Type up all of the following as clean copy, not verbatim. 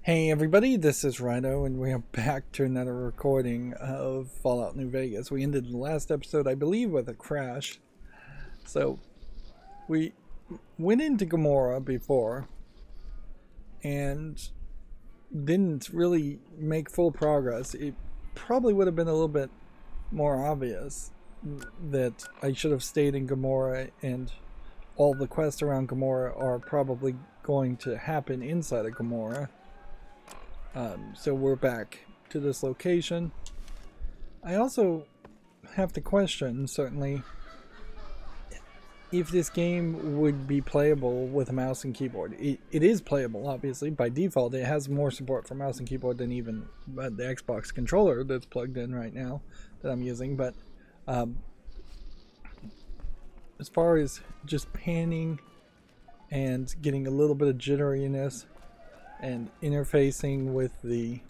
Hey everybody, this is Rydo, and we are back to another recording of Fallout New Vegas. We ended the last episode, I believe, with a crash. So, we went into Gomorrah before, and didn't really make full progress. It probably would have been a little bit more obvious that I should have stayed in Gomorrah, and all the quests around Gomorrah are probably going to happen inside of Gomorrah. So we're back to this location. I also have to question, certainly, if this game would be playable with a mouse and keyboard. It is playable, obviously. By default, it has more support for mouse and keyboard than even the Xbox controller that's plugged in right now that I'm using. But as far as just panning and getting a little bit of jitteriness and interfacing with the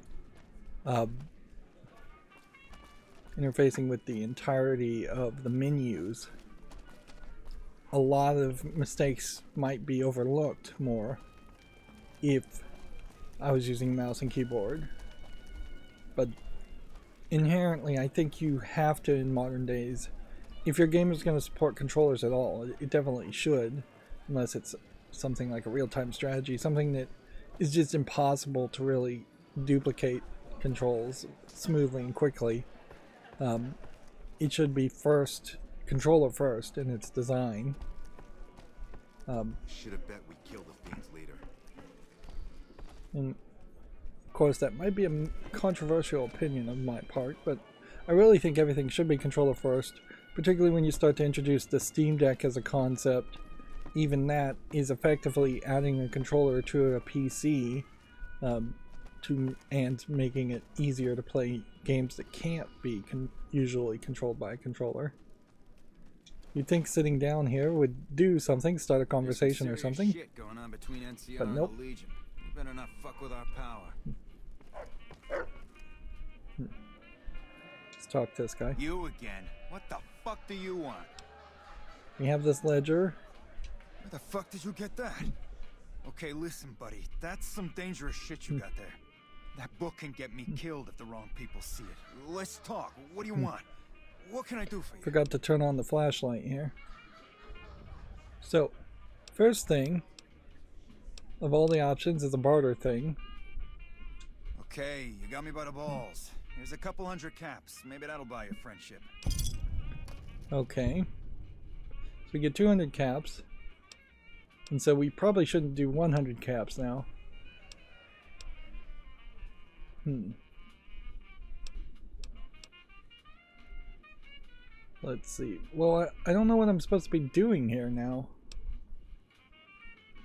entirety of the menus, a lot of mistakes might be overlooked more if I was using mouse and keyboard. But inherently, I think you have to, in modern days, if your game is going to support controllers at all, it definitely should, unless it's something like a real-time strategy, something that is just impossible to really duplicate controls smoothly and quickly. It should be controller first in its design. Should have bet we killed the fiend's leader. And of course, that might be a controversial opinion on my part, but I really think everything should be controller first, particularly when you start to introduce the Steam Deck as a concept. Even that is effectively adding a controller to a PC and making it easier to play games that can't be usually controlled by a controller. You'd think sitting down here would do something, start a conversation or something. Shit going on between NCR But nope. and the Legion. We better not fuck with our power. Let's talk to this guy. You again? What the fuck do you want? We have this ledger. Where the fuck did you get that? Okay, listen, buddy. That's some dangerous shit you got there. That book can get me killed if the wrong people see it. Let's talk. What do you want? What can I do for you? Forgot to turn on the flashlight here. So, first thing of all the options is a barter thing. Okay, you got me by the balls. Here's a couple hundred caps. Maybe that'll buy your friendship. Okay. So we get 200 caps. And so we probably shouldn't do 100 caps now. Let's see. Well, I don't know what I'm supposed to be doing here now.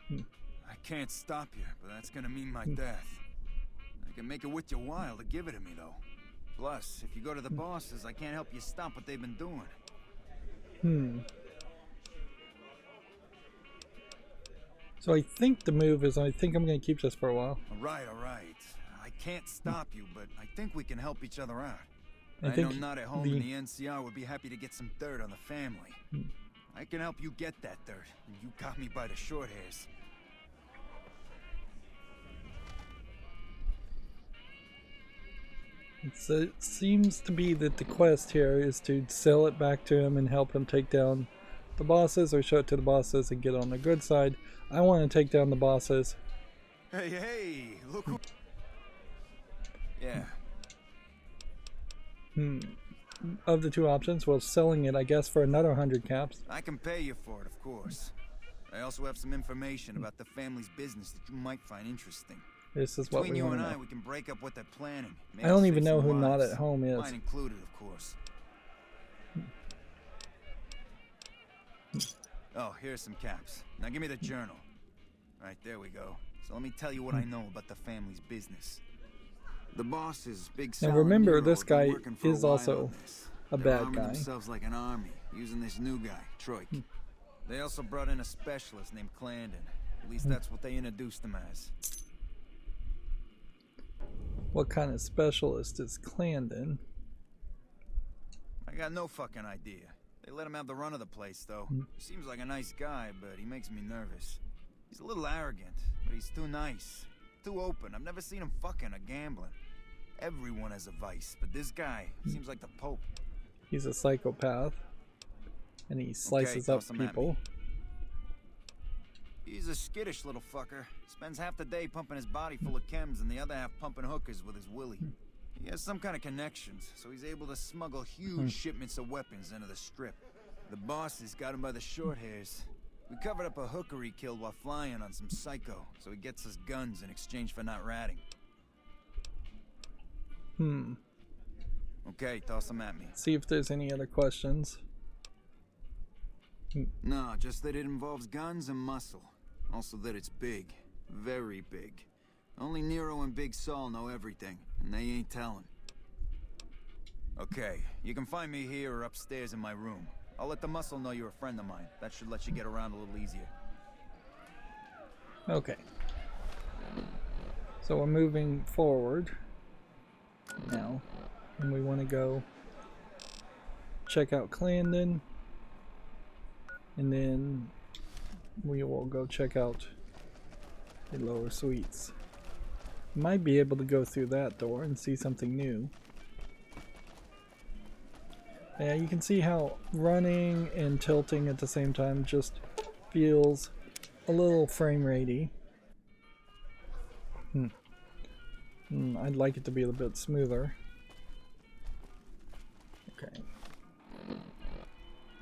I can't stop you, but that's gonna mean my death. I can make it worth your while to give it to me, though. Plus, if you go to the bosses, I can't help you stop what they've been doing. So I think the move is, I think I'm going to keep this for a while. All right. I can't stop you, but I think we can help each other out. I know not at home in the NCR would be happy to get some dirt on the family. I can help you get that dirt, and you got me by the short hairs. It seems to be that the quest here is to sell it back to him and help him take down the bosses, or show it to the bosses and get on the good side. I want to take down the bosses. Hey, look who... Yeah. Of the two options, well, selling it, I guess, for another 100 caps. I can pay you for it, of course. I also have some information about the family's business that you might find interesting. This is what Between we you want and to I, know. we can break up what they're planning. I don't even know who Not at Home is. Mine included, of course. Oh, here's some caps. Now give me the journal. Right, there we go. So let me tell you what I know about the family's business. The boss is big. Now remember, this guy is also a bad guy. Themselves like an army, using this new guy, Troik. They also brought in a specialist named Clandon. At least that's what they introduced him as. What kind of specialist is Clandon? I got no fucking idea. They let him have the run of the place, though. He seems like a nice guy, but he makes me nervous. He's a little arrogant, but he's too nice. Too open. I've never seen him fucking or gambling. Everyone has a vice, but this guy seems like the Pope. He's a psychopath. And he slices up people. He's a skittish little fucker. Spends half the day pumping his body full of chems and the other half pumping hookers with his willy. He has some kind of connections, so he's able to smuggle huge shipments of weapons into the Strip. The bosses got him by the short hairs. We covered up a hooker he killed while flying on some psycho, so he gets us guns in exchange for not ratting. Okay, toss them at me. See if there's any other questions. No, just that it involves guns and muscle. Also that it's big. Very big. Only Nero and Big Saul know everything, and they ain't telling. Okay, you can find me here or upstairs in my room. I'll let the muscle know you're a friend of mine. That should let you get around a little easier. Okay. So we're moving forward now, and we want to go check out Clarendon, and then we will go check out the lower suites. Might be able to go through that door and see something new. Yeah, you can see how running and tilting at the same time just feels a little frame ratey. I'd like it to be a little bit smoother. Okay.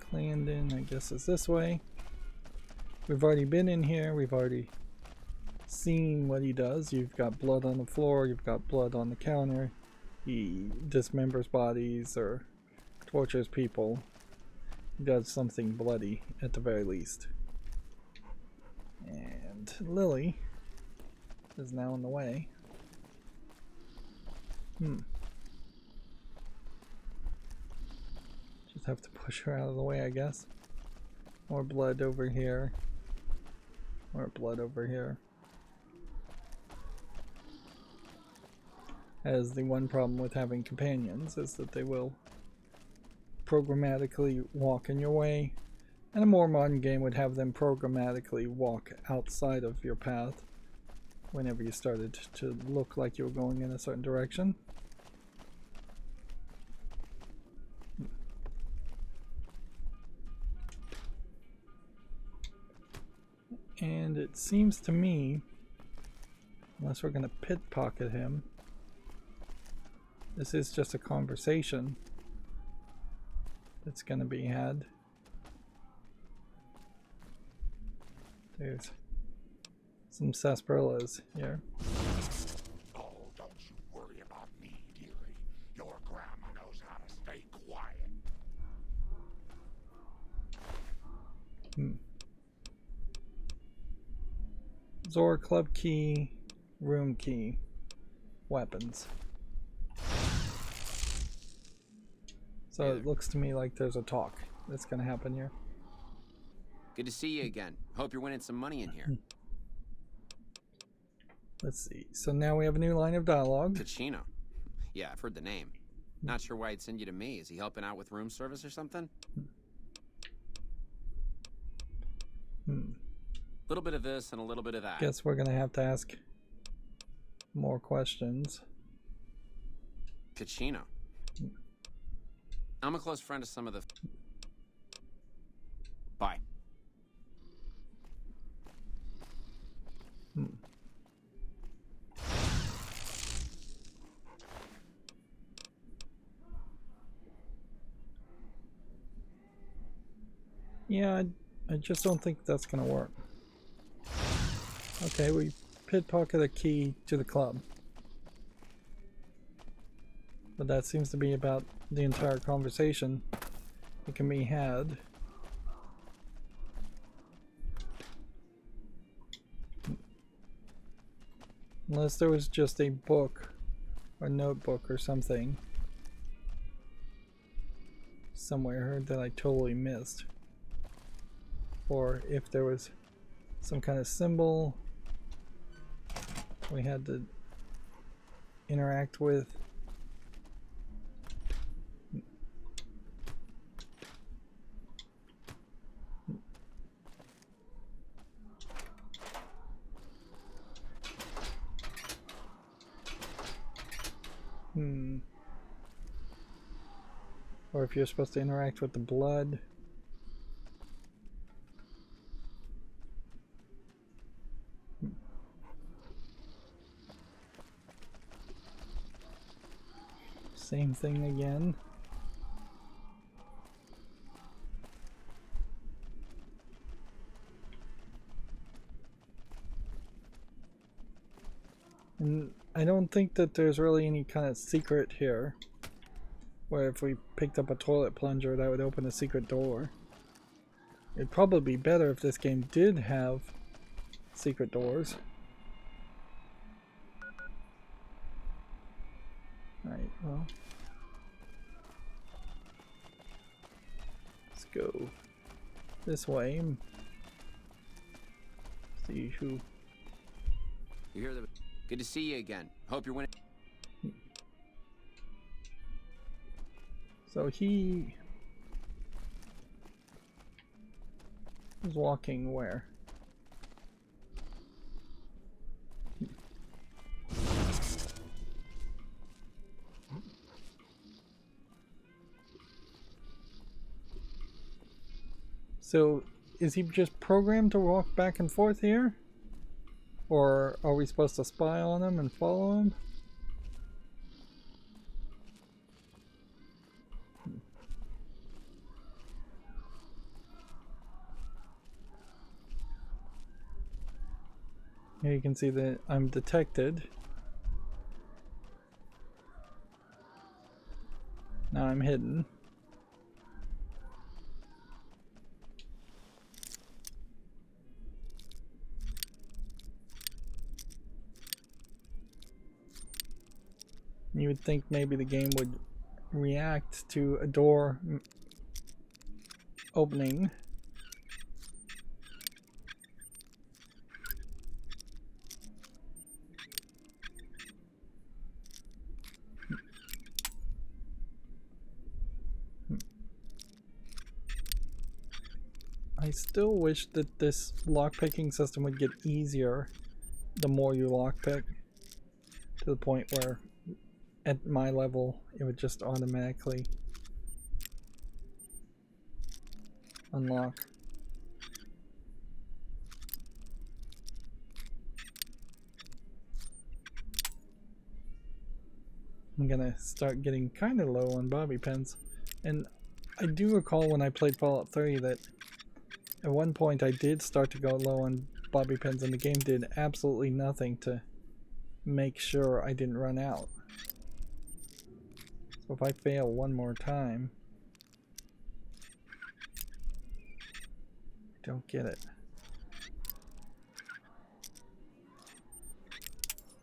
Clarendon, I guess, is this way. We've already been in here. We've already seen what he does. You've got blood on the floor. You've got blood on the counter. He dismembers bodies or tortures people. He does something bloody at the very least. And Lily is now in the way. Just have to push her out of the way, I guess. More blood over here. More blood over here. As the one problem with having companions is that they will programmatically walk in your way, and a more modern game would have them programmatically walk outside of your path whenever you started to look like you were going in a certain direction. And it seems to me, unless we're going to pickpocket him, this is just a conversation that's going to be had. There's some sarsaparillas here. Oh, don't you worry about me, dearie. Your grandma knows how to stay quiet. Zora club key, room key, weapons. So it looks to me like there's a talk that's going to happen here. Good to see you again. Hope you're winning some money in here. Let's see. So now we have a new line of dialogue. Ticino. Yeah, I've heard the name. Not sure why he'd send you to me. Is he helping out with room service or something? A little bit of this and a little bit of that. Guess we're going to have to ask more questions. Ticino. I'm a close friend of some of the... Bye. Yeah, I just don't think that's going to work. Okay, we pickpocket a key to the club. But that seems to be about the entire conversation that can be had. Unless there was just a book or notebook or something somewhere that I totally missed. Or if there was some kind of symbol we had to interact with. Or if you're supposed to interact with the blood. Same thing again. And I don't think that there's really any kind of secret here, where if we picked up a toilet plunger that would open a secret door. It'd probably be better if this game did have secret doors. Alright, well. Let's go this way. See who. You hear the... Good to see you again. Hope you're winning. So he is walking where? So is he just programmed to walk back and forth here? Or are we supposed to spy on him and follow him? Here you can see that I'm detected. Now I'm hidden. You would think maybe the game would react to a door opening. I still wish that this lockpicking system would get easier the more you lockpick, to the point where at my level it would just automatically unlock. I'm gonna start getting kind of low on bobby pins, and I do recall when I played Fallout 3 that at one point I did start to go low on bobby pins, and the game did absolutely nothing to make sure I didn't run out. So if I fail one more time, I don't get it.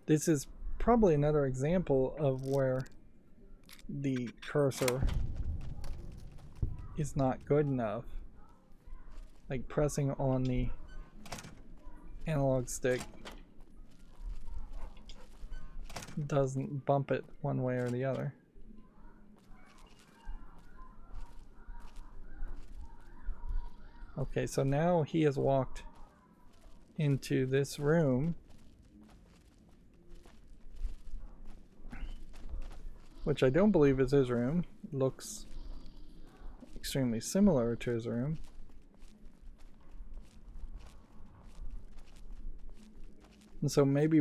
This is probably another example of where the cursor is not good enough. Like pressing on the analog stick doesn't bump it one way or the other. Okay, so now he has walked into this room, which I don't believe is his room. Looks extremely similar to his room. And so maybe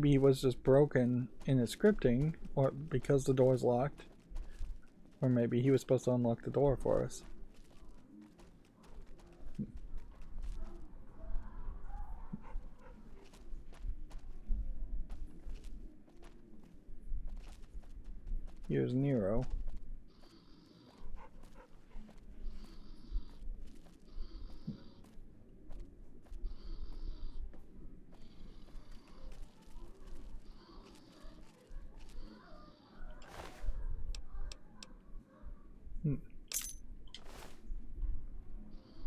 he was just broken in his scripting, or because the door's locked, or maybe he was supposed to unlock the door for us. Here's Nero.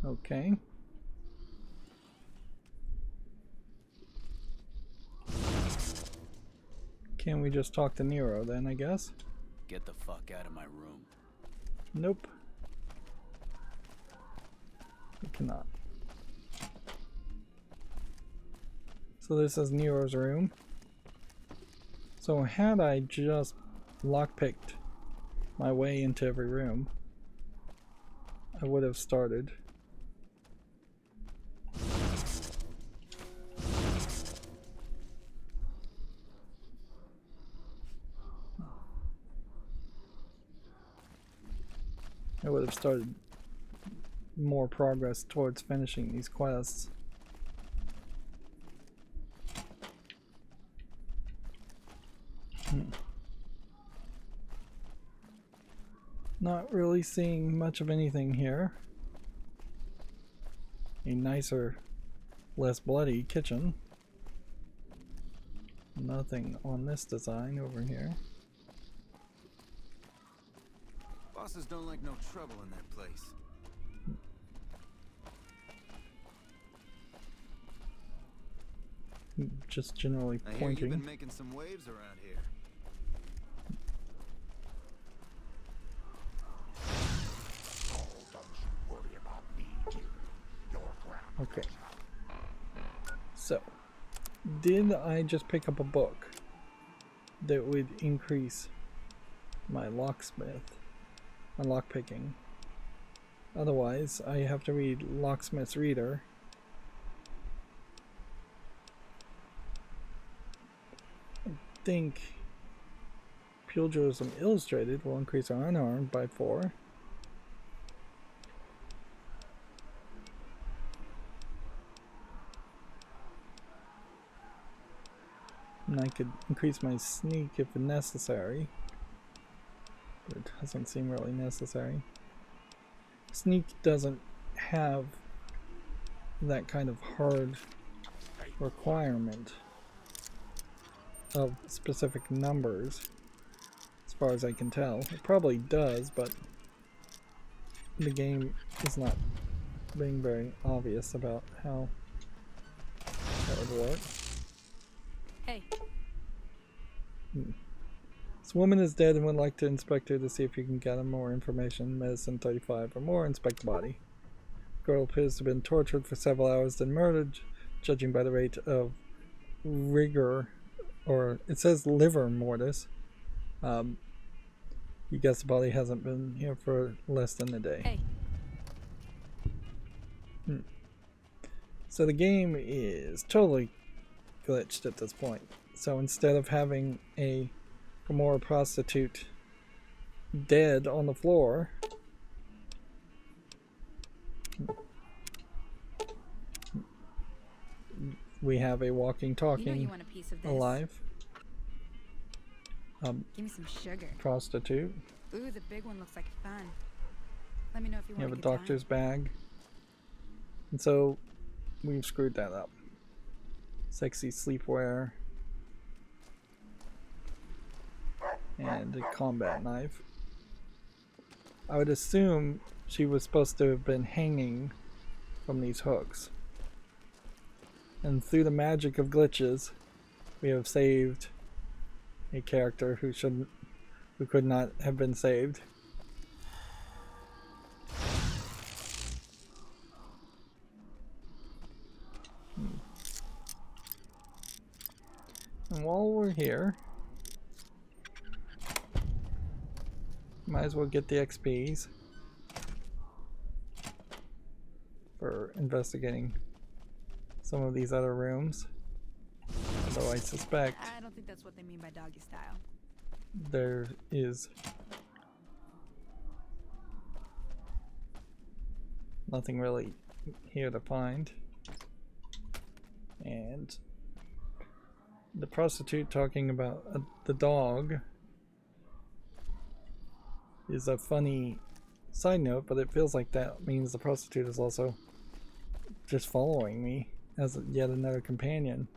Okay. Can we just talk to Nero then, I guess? Get the fuck out of my room. Nope. We cannot. So this is Nero's room. So had I just lockpicked my way into every room, I would have started. I would have started more progress towards finishing these quests. Not really seeing much of anything here. A nicer, less bloody kitchen. Nothing on this design over here. Bosses don't like no trouble in that place. Just generally I hear pointing. you've been making some waves around here. Oh, don't you worry about me, dearie. Your grandma Okay. So, did I just pick up a book that would increase my locksmith, my lockpicking? Otherwise, I have to read Locksmith's Reader. I think Pugilism Illustrated will increase our unarmed by 4. And I could increase my sneak if necessary, but it doesn't seem really necessary. Sneak doesn't have that kind of hard requirement of specific numbers, as far as I can tell. It probably does, but the game is not being very obvious about how that would work. Hey. This woman is dead and would like to inspect her to see if you can gather more information. Medicine 35 or more. Inspect the body. Girl appears to have been tortured for several hours, then murdered, judging by the rate of rigor, or it says liver mortis. You guess the body hasn't been here for less than a day. Hey. So the game is totally glitched at this point. So instead of having a Gomorrah prostitute dead on the floor, we have a walking, talking, You want a piece of this. alive Give me some sugar. prostitute. Ooh, the big one looks like fun. Let me know if you You want have a a good doctor's bag. And so we've screwed that up. Sexy sleepwear. And a combat knife. I would assume she was supposed to have been hanging from these hooks. And through the magic of glitches, we have saved a character who could not have been saved. And while we're here, might as well get the XPs for investigating some of these other rooms. Although I suspect I don't think that's what they mean by doggy style. there is nothing really here to find. And the prostitute talking about the dog is a funny side note, but it feels like that means the prostitute is also just following me as yet another companion.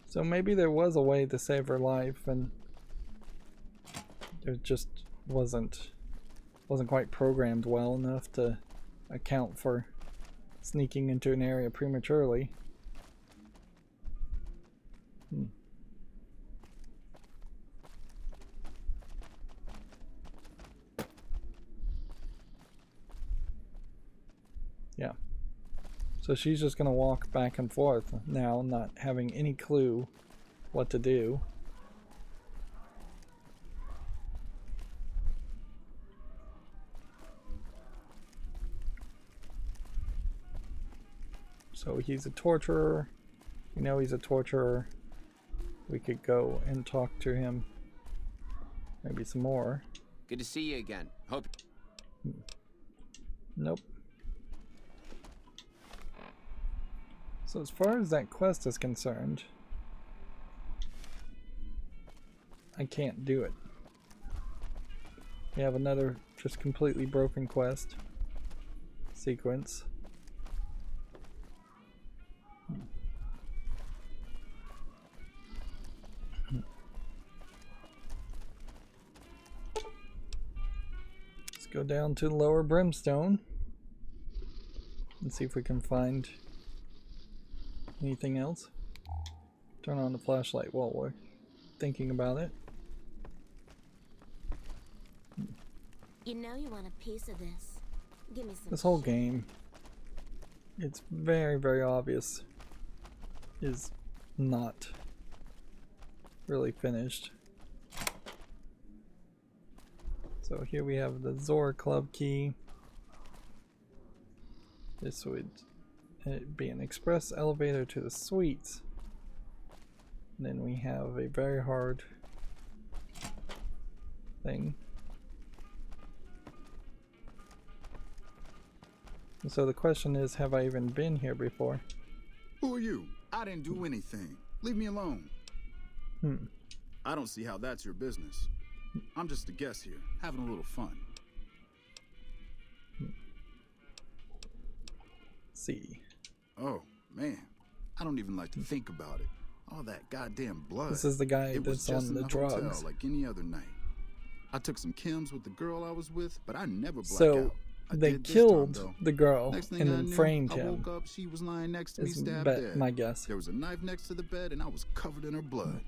So maybe there was a way to save her life, and it just wasn't quite programmed well enough to account for sneaking into an area prematurely. Yeah. So she's just gonna walk back and forth now, not having any clue what to do. So he's a torturer. We know he's a torturer. We could go and talk to him. Maybe some more. Good to see you again. Hope. Nope. So as far as that quest is concerned, I can't do it. We have another just completely broken quest sequence. Let's go down to Lower Brimstone and see if we can find anything else. Turn on the flashlight while we're thinking about it. You know you want a piece of this. Give me some. This whole game, it's very, very obvious, is not really finished. So here we have the Zora Club key. This would be an express elevator to the suites. And then we have a very hard thing. And so the question is, have I even been here before? Who are you? I didn't do anything. Leave me alone. I don't see how that's your business. I'm just a guest here, having a little fun. See. Oh, man. I don't even like to think about it. All that goddamn blood. This is the guy It was that's just on in the hotel drugs. like any other night. I took some chems with the girl I was with, but I never blacked So out. I they did this killed time, though. the girl Next thing and I then knew, framed I him. woke up, she was lying next to me, Is stabbed bet dead. my guess. There was a knife next to the bed, and I was covered in her blood.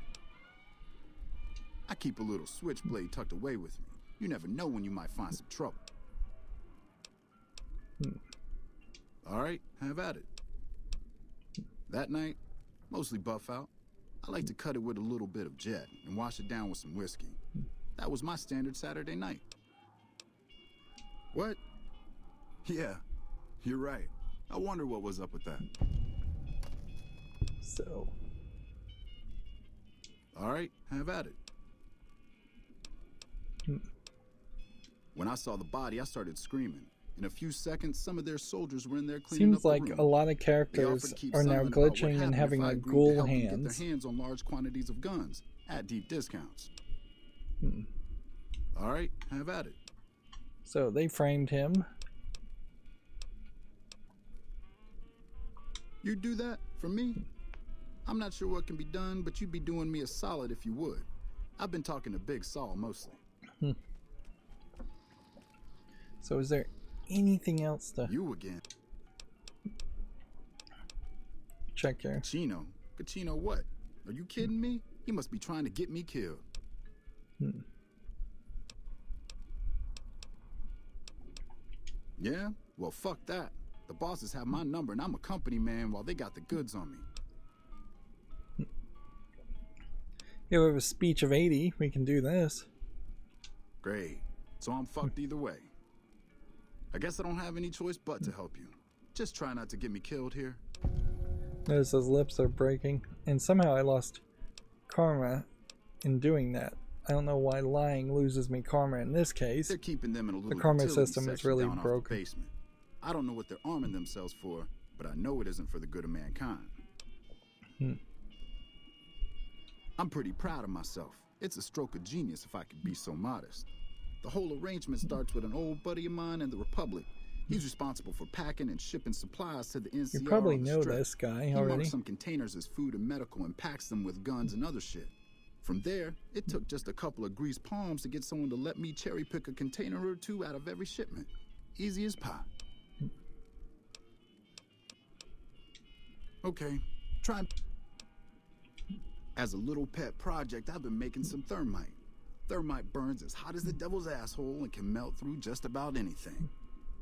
I keep a little switchblade tucked away with me. You never know when you might find some trouble. All right, have at it. That night, mostly buff out. I like to cut it with a little bit of Jet and wash it down with some whiskey. That was my standard Saturday night. What? Yeah, you're right. I wonder what was up with that. So All right, have at it. When I saw the body, I started screaming. In a few seconds, some of their soldiers were in there cleaning up seems the like room. a lot of They offered characters to keep are now silent about what glitching and happened having if I like agreed to ghoul help them hands. get their hands on large quantities of guns at deep discounts. All right, have at it. So they framed him. You do that for me? I'm not sure what can be done, but you'd be doing me a solid if you would. I've been talking to Big Saul mostly. So is there anything else to You again. check here? Pacino? Pacino what? Are you kidding me? He must be trying to get me killed. Yeah? Well, fuck that. The bosses have my number and I'm a company man while they got the goods on me. Here we have a speech of 80. We can do this. Great. So I'm fucked either way. I guess I don't have any choice but to help you. Just try not to get me killed here. Notice those lips are breaking. And somehow I lost karma in doing that. I don't know why lying loses me karma in this case. They're keeping them in a little karma utility system is section really down off broken. the basement. I don't know what they're arming themselves for, but I know it isn't for the good of mankind. I'm pretty proud of myself. It's a stroke of genius if I could be so modest. The whole arrangement starts with an old buddy of mine in the Republic. He's responsible for packing and shipping supplies to the NCR. You probably on the know Strip. this guy He already. marks some containers as food and medical and packs them with guns and other shit. From there, it took just a couple of greased palms to get someone to let me cherry pick a container or two out of every shipment. Easy as pie. Okay, try. As a little pet project, I've been making some thermite. Thermite burns as hot as the devil's asshole and can melt through just about anything.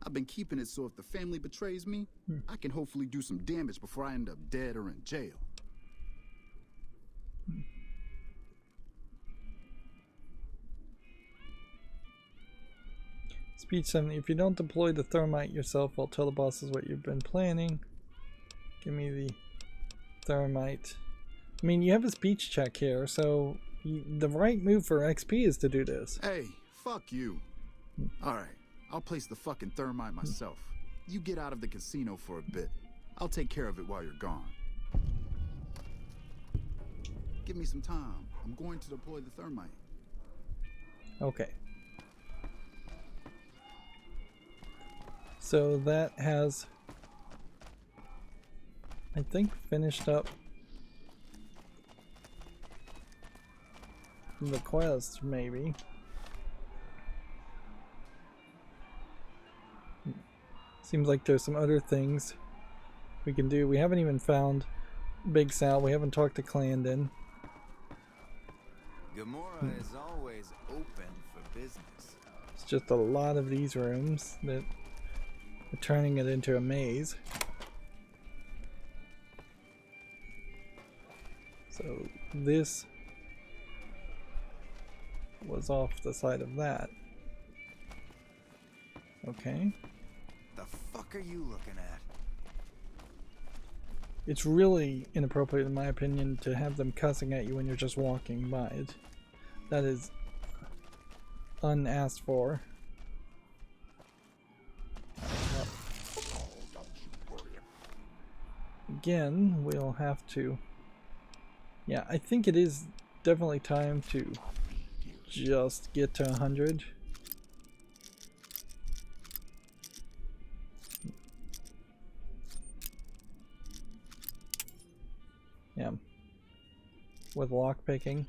I've been keeping it so if the family betrays me, I can hopefully do some damage before I end up dead or in jail. Speech 70. If you don't deploy the thermite yourself, I'll tell the bosses what you've been planning. Give me the thermite. I mean, you have a speech check here, so the right move for XP is to do this. Hey, fuck you. Alright, I'll place the fucking thermite myself. You get out of the casino for a bit. I'll take care of it while you're gone. Give me some time. I'm going to deploy the thermite. Okay. So that has, I think, finished up the quest, maybe. Seems like there's some other things we can do. We haven't even found Big Sal. We haven't talked to Clandon. Gamora is always open for business. It's just a lot of these rooms that are turning it into a maze. So this was off the side of that. Okay. The fuck are you looking at? It's really inappropriate, in my opinion, to have them cussing at you when you're just walking by it. That is unasked for. Again, we'll have to... Yeah, I think it is definitely time to just get to 100. Yeah. With lockpicking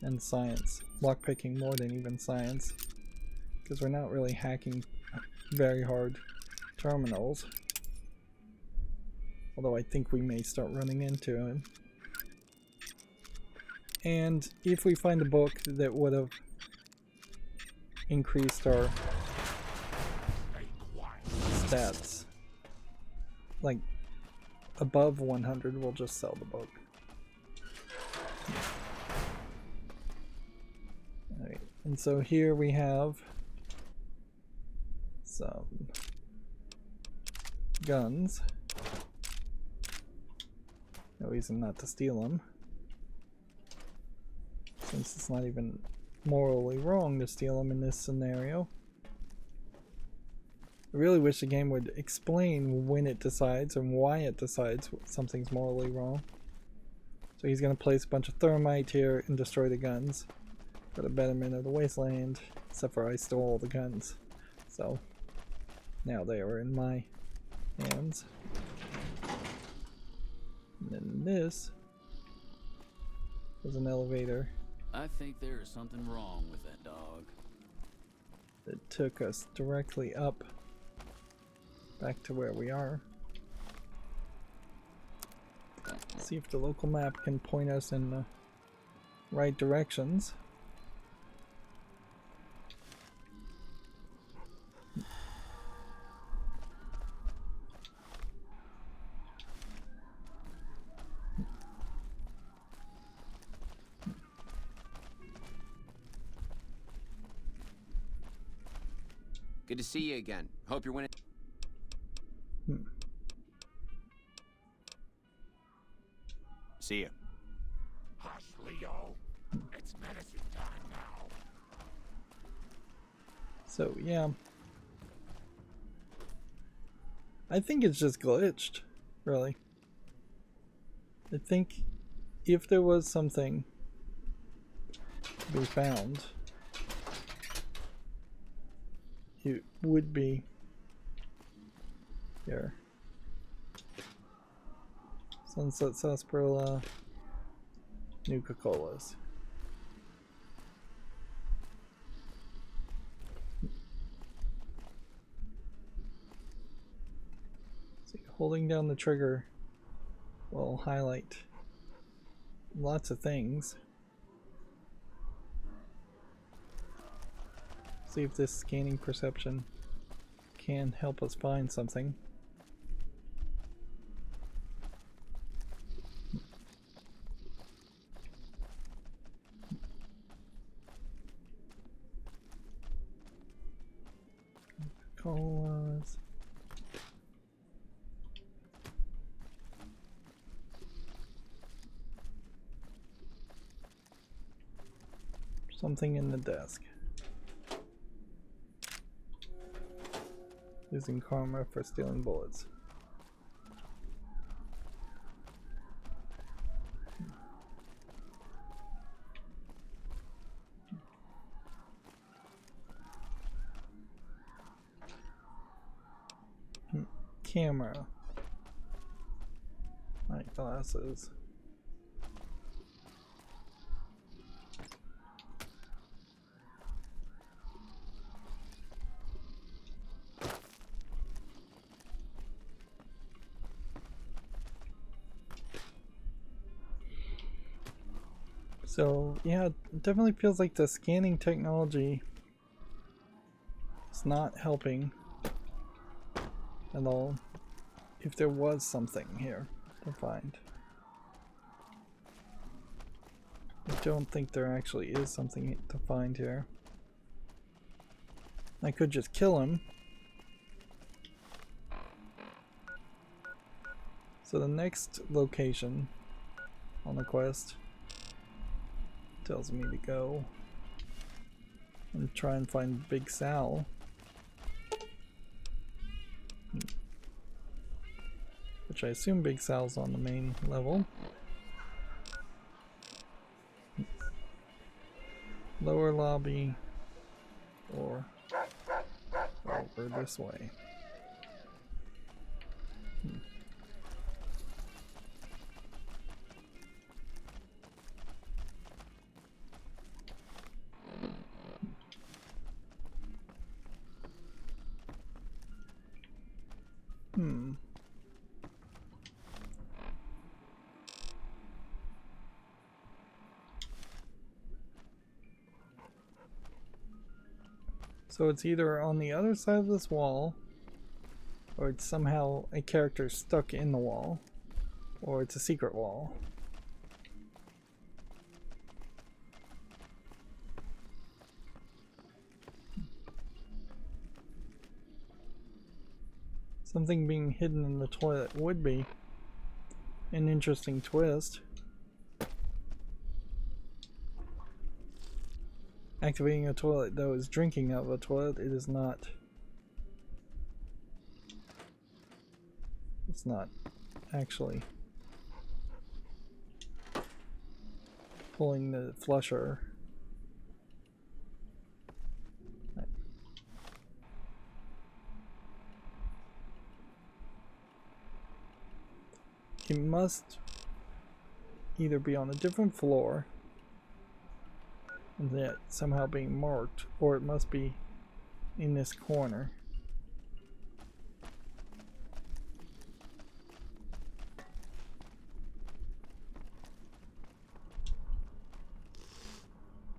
and science. Lockpicking more than even science. Because we're not really hacking very hard terminals. Although I think we may start running into him. And if we find a book that would have increased our stats, like above 100, we'll just sell the book. Alright, and so here we have some guns. No reason not to steal them, since it's not even morally wrong to steal them in this scenario. I really wish the game would explain when it decides and why it decides something's morally wrong. So he's going to place a bunch of thermite here and destroy the guns for the betterment of the wasteland, except for I stole all the guns. So now they are in my hands. And then this is an elevator I think there is something wrong with that dog. that took us directly up back to where we are. See if the local map can point us in the right directions. Good to see you again. Hope you're winning. See ya. Hush, Leo. It's medicine time now. So yeah, I think it's just glitched, really. I think if there was something to be found, it would be here. Sunset Sarsaparilla, Nuka-Colas. See, holding down the trigger will highlight lots of things. See if this scanning perception can help us find something. Something in the desk. Using karma for stealing bullets. Camera. Night glasses. So yeah, it definitely feels like the scanning technology is not helping at all. If there was something here to find. I don't think there actually is something to find here. I could just kill him. So the next location on the quest tells me to go and try and find Big Sal. Which I assume Big Sal's on the main level. Lower lobby or over this way. So it's either on the other side of this wall, or it's somehow a character stuck in the wall, or it's a secret wall. Something being hidden in the toilet would be an interesting twist. Activating a toilet, though, is drinking out of a toilet. It is not. It's not actually pulling the flusher. It must either be on a different floor and that somehow being marked, or it must be in this corner.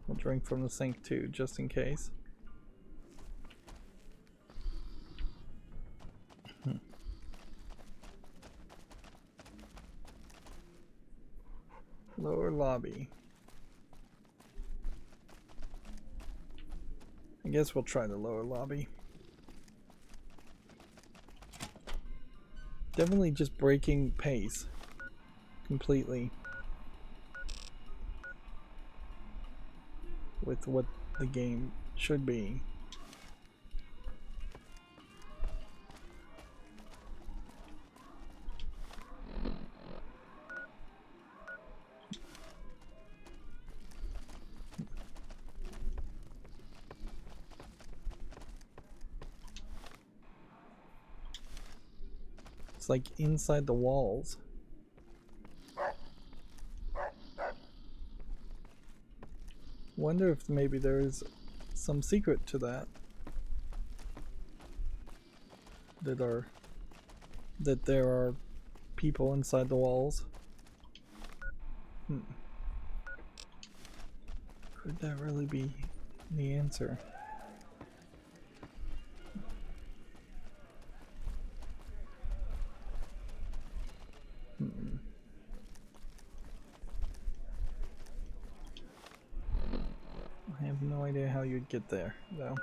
We'll drink from the sink too, just in case. Lower lobby. I guess we'll try the lower lobby. Definitely just breaking pace completely with what the game should be. It's like inside the walls. Wonder if maybe there is some secret to that. That there are people inside the walls. Could that really be the answer? I have no idea how you'd get there, though.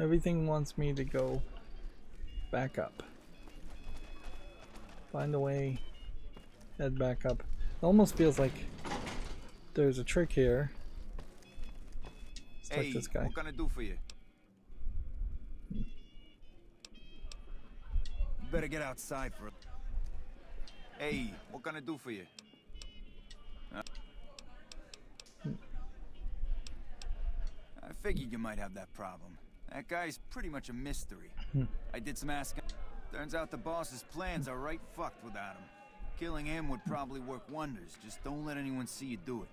Everything wants me to go back up. Find a way head back up. It almost feels like there's a trick here. Let's take this guy. What can I do for you? Better get outside for. Hey, what can I do for you? I figured you might have that problem. That guy's pretty much a mystery. I did some asking. Turns out the boss's plans are right fucked without him. Killing him would probably work wonders. Just don't let anyone see you do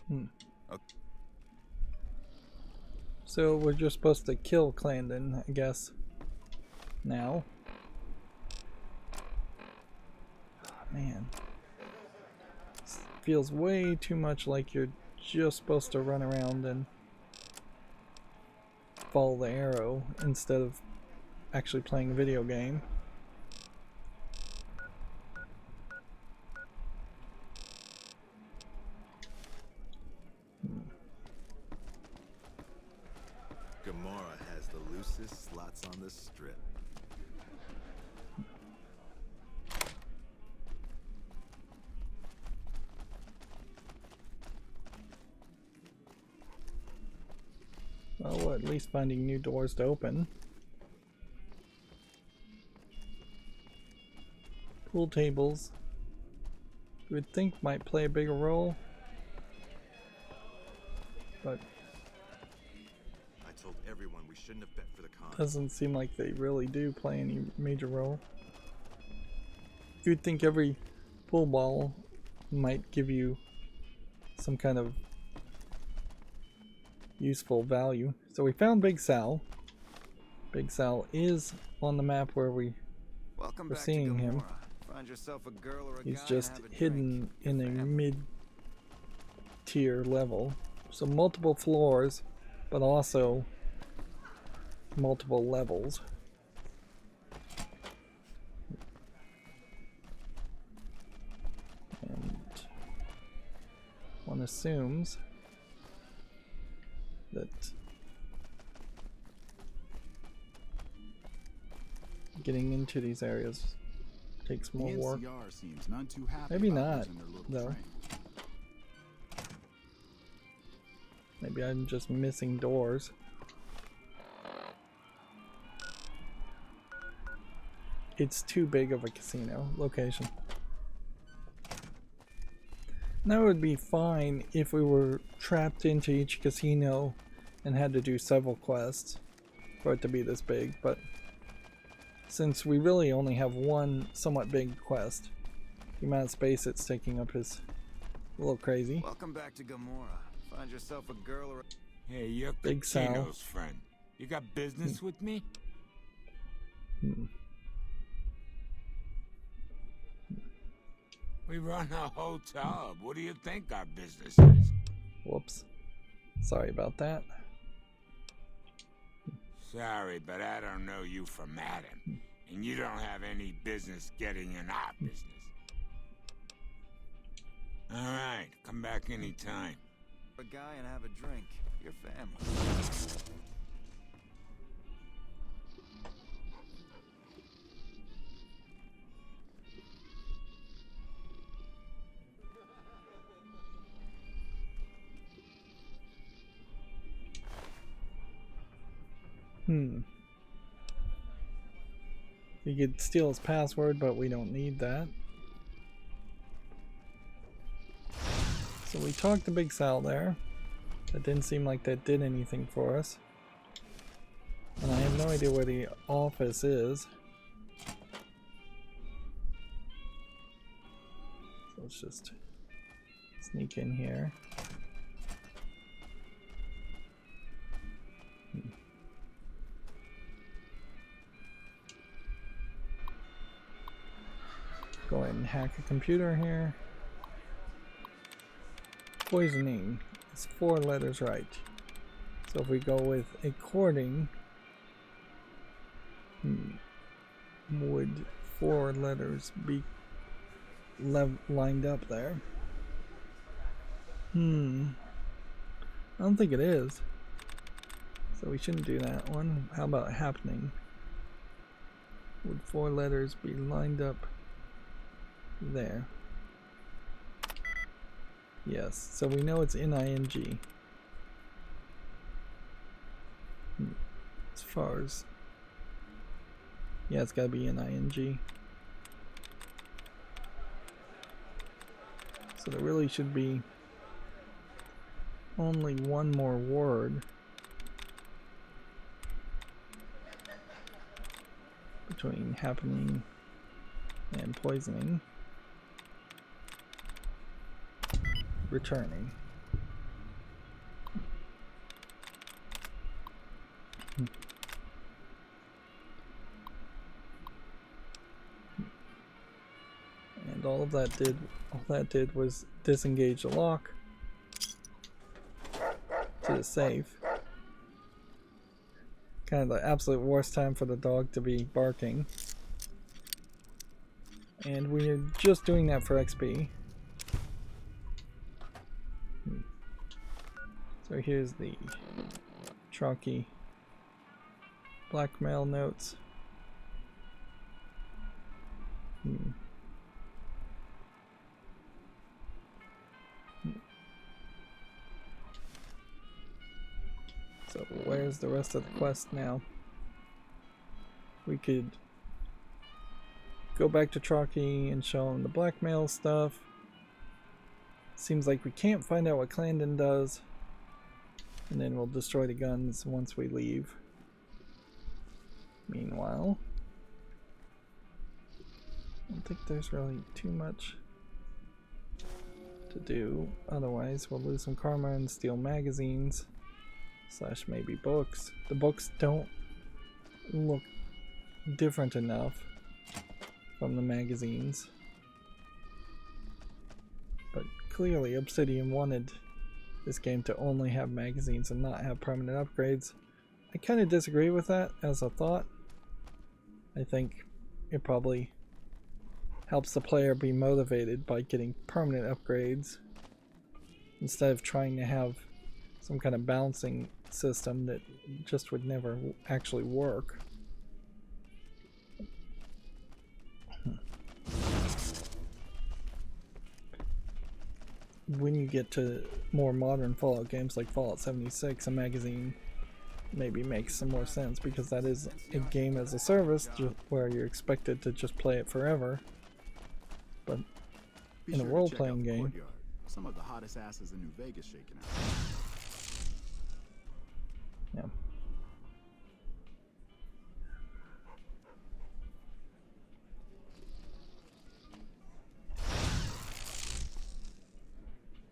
it. Okay. So we're just supposed to kill Clandon, I guess. Now. Oh, man. This feels way too much like you're just supposed to run around and follow the arrow instead of actually playing a video game. Gomorrah has the loosest slots on the strip. Well, we're at least finding new doors to open. Pool tables, you would think might play a bigger role, but I told everyone we shouldn't have bet for the con. doesn't seem like they really do play any major role. You'd think every pool ball might give you some kind of useful value. So we found Big Sal. Big Sal is on the map where we're seeing him. Find yourself a girl or a He's guy just and have a hidden drink. in a Your family. mid-tier level. So multiple floors, but also multiple levels. And one assumes that getting into these areas takes more The work. NCR seems none too happy Maybe about not, losing their little though. train. Maybe I'm just missing doors. It's too big of a casino location. And that would be fine if we were trapped into each casino and had to do several quests for it to be this big, but since we really only have one somewhat big quest, the amount of space it's taking up is a little crazy. Welcome back to Gomorrah. Find yourself a girl or a... Hey, you're Big Sal. Cucino's friend. You got business with me? We run a hotel. What do you think our business is? Whoops. Sorry about that. Sorry, but I don't know you from Adam. And you don't have any business getting in our business. Alright, come back anytime. a guy and have a drink. Your family. You could steal his password, but we don't need that. So we talked to Big Sal there. That didn't seem like that did anything for us. And I have no idea where the office is. So let's just sneak in here. Go ahead and hack a computer here. Poisoning is 4 letters right. So if we go with according, would 4 letters be lined up there? I don't think it is. So we shouldn't do that one. How about happening? Would 4 letters be lined up there. Yes, so we know it's ing. As far as... yeah, it's gotta be ing. So there really should be only one more word between happening and poisoning. Returning. And all that did was disengage the lock to the safe. Kind of the absolute worst time for the dog to be barking. And we're just doing that for XP. So here's the chalky blackmail notes. So where's the rest of the quest now? We could go back to Chalky and show him the blackmail stuff. Seems like we can't find out what Clarendon does. And then we'll destroy the guns once we leave. Meanwhile, I don't think there's really too much to do. Otherwise, we'll lose some karma and steal magazines. Slash maybe books. The books don't look different enough from the magazines. But clearly Obsidian wanted this game to only have magazines and not have permanent upgrades. I kind of disagree with that as a thought. I think it probably helps the player be motivated by getting permanent upgrades instead of trying to have some kind of balancing system that just would never actually work. When you get to more modern Fallout games like Fallout 76, a magazine maybe makes some more sense because that is a game as a service where you're expected to just play it forever. But in a role-playing game, some of the hottest asses in New Vegas shaking out. yeah.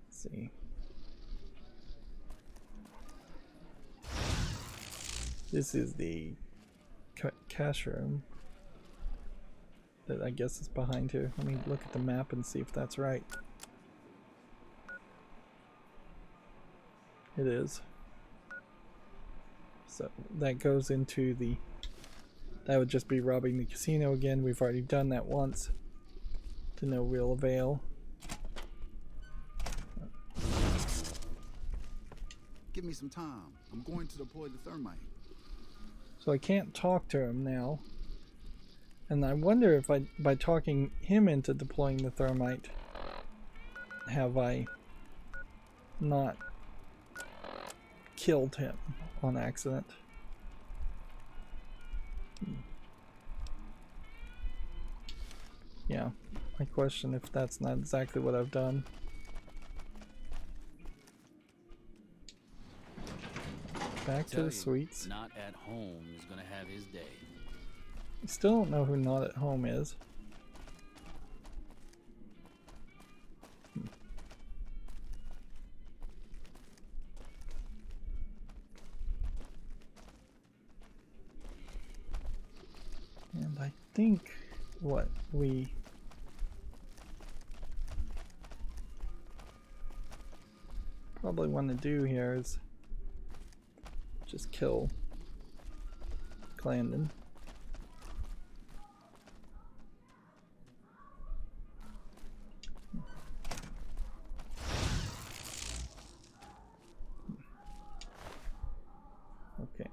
Let's see. This is the cash room that I guess is behind here. Let me look at the map and see if that's right. It is. So that goes into the... that would just be robbing the casino again. We've already done that once to no real avail. Give me some time. I'm going to deploy the thermite. So I can't talk to him now. And I wonder if by talking him into deploying the thermite, have I not killed him on accident? Yeah, I question if that's not exactly what I've done. Back to the suites. Not at home is gonna have his day. I still don't know who Not at Home is. And I think what we probably want to do here is just kill Clarendon. Okay.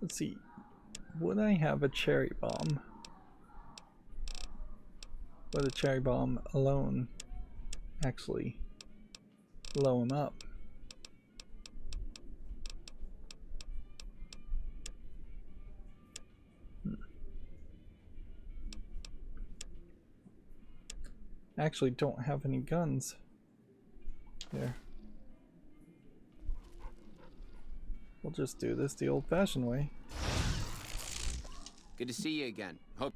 Let's see. Would I have a cherry bomb? Would a cherry bomb alone actually blow him up? Actually don't have any guns there. We'll just do this the old-fashioned way. Good to see you again. Hope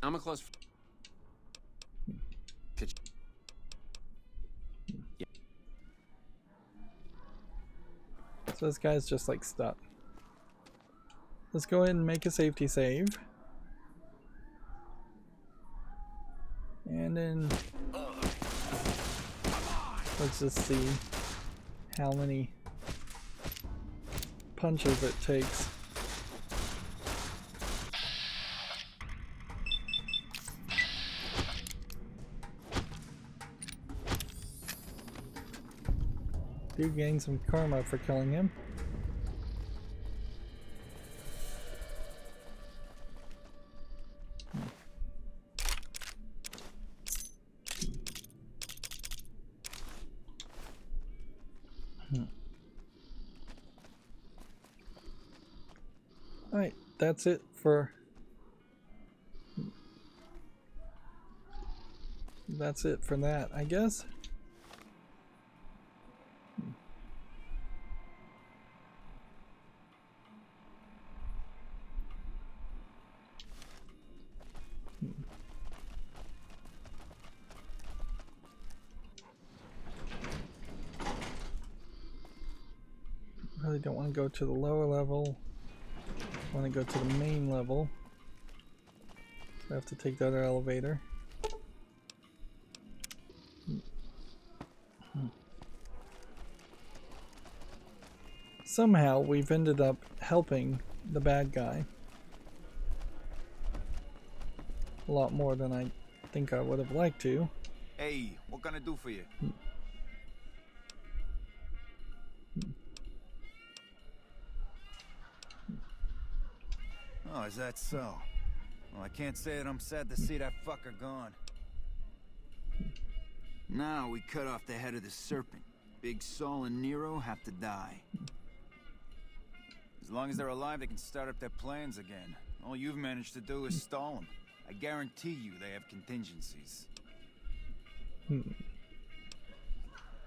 I'm a close. Yeah. So this guy's just like stuck. Let's go ahead and make a safety save. And then let's just see how many punches it takes. Do gain some karma for killing him. Alright, that's it for that, I guess. Really don't want to go to the lower level. I want to go to the main level. So I have to take the other elevator. Somehow we've ended up helping the bad guy a lot more than I think I would have liked to. Hey, what can I do for you? Oh, is that so? Well, I can't say that I'm sad to see that fucker gone. Now we cut off the head of the serpent. Big Saul and Nero have to die. As long as they're alive, they can start up their plans again. All you've managed to do is stall them. I guarantee you they have contingencies.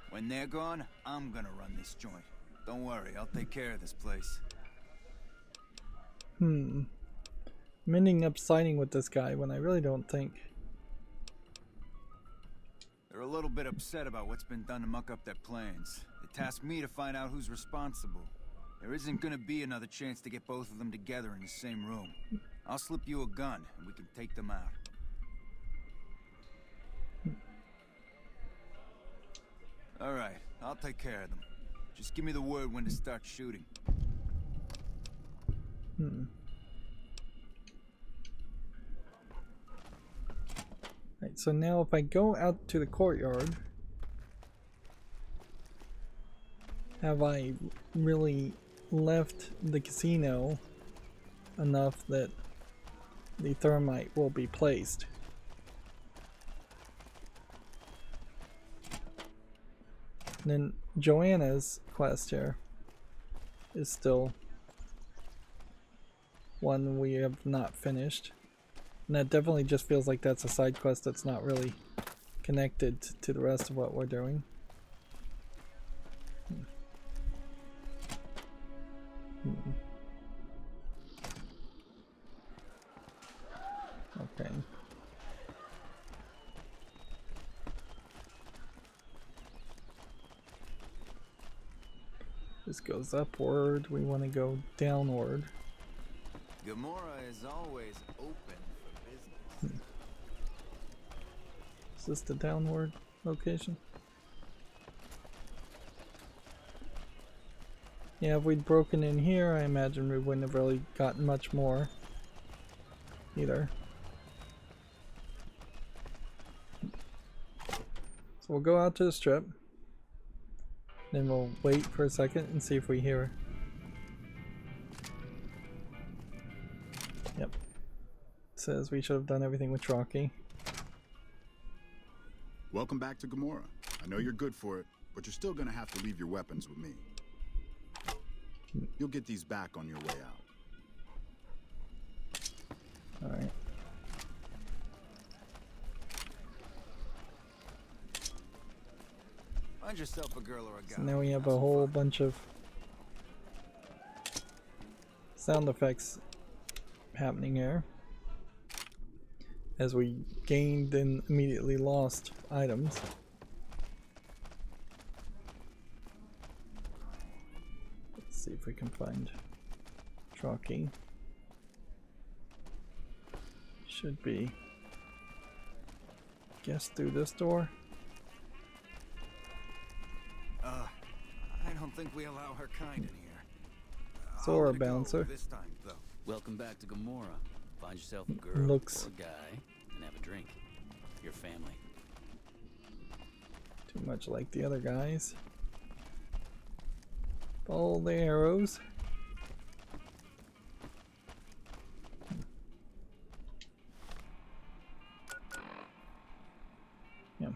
When they're gone, I'm gonna run this joint. Don't worry, I'll take care of this place. I'm ending up siding with this guy when I really don't think. They're a little bit upset about what's been done to muck up their plans. They tasked me to find out who's responsible. There isn't gonna be another chance to get both of them together in the same room. I'll slip you a gun and we can take them out. Alright, I'll take care of them. Just give me the word when to start shooting. Right, so now if I go out to the courtyard, have I really left the casino enough that the thermite will be placed? And then Joanna's quest here is still one we have not finished. And that definitely just feels like that's a side quest that's not really connected to the rest of what we're doing. Okay. This goes upward. We want to go downward. Gamora is always open for business. Is this the downward location? Yeah, if we'd broken in here, I imagine we wouldn't have really gotten much more either. So we'll go out to the strip. Then we'll wait for a second and see if we hear says we should have done everything with Rocky. Welcome back to Gamora. I know you're good for it, but you're still gonna have to leave your weapons with me. You'll get these back on your way out. Alright. Find yourself a girl or a guy. So now we have a whole bunch of sound effects happening here as we gained and immediately lost items. Let's see if we can find Trocky. Should be, guess, through this door. I don't think we allow her kind in here. So or a bouncer. This time, though. Welcome back to Gamora. Find yourself a girl Looks or a guy and have a drink. Your family. too much like the other guys. Follow the arrows. Yeah.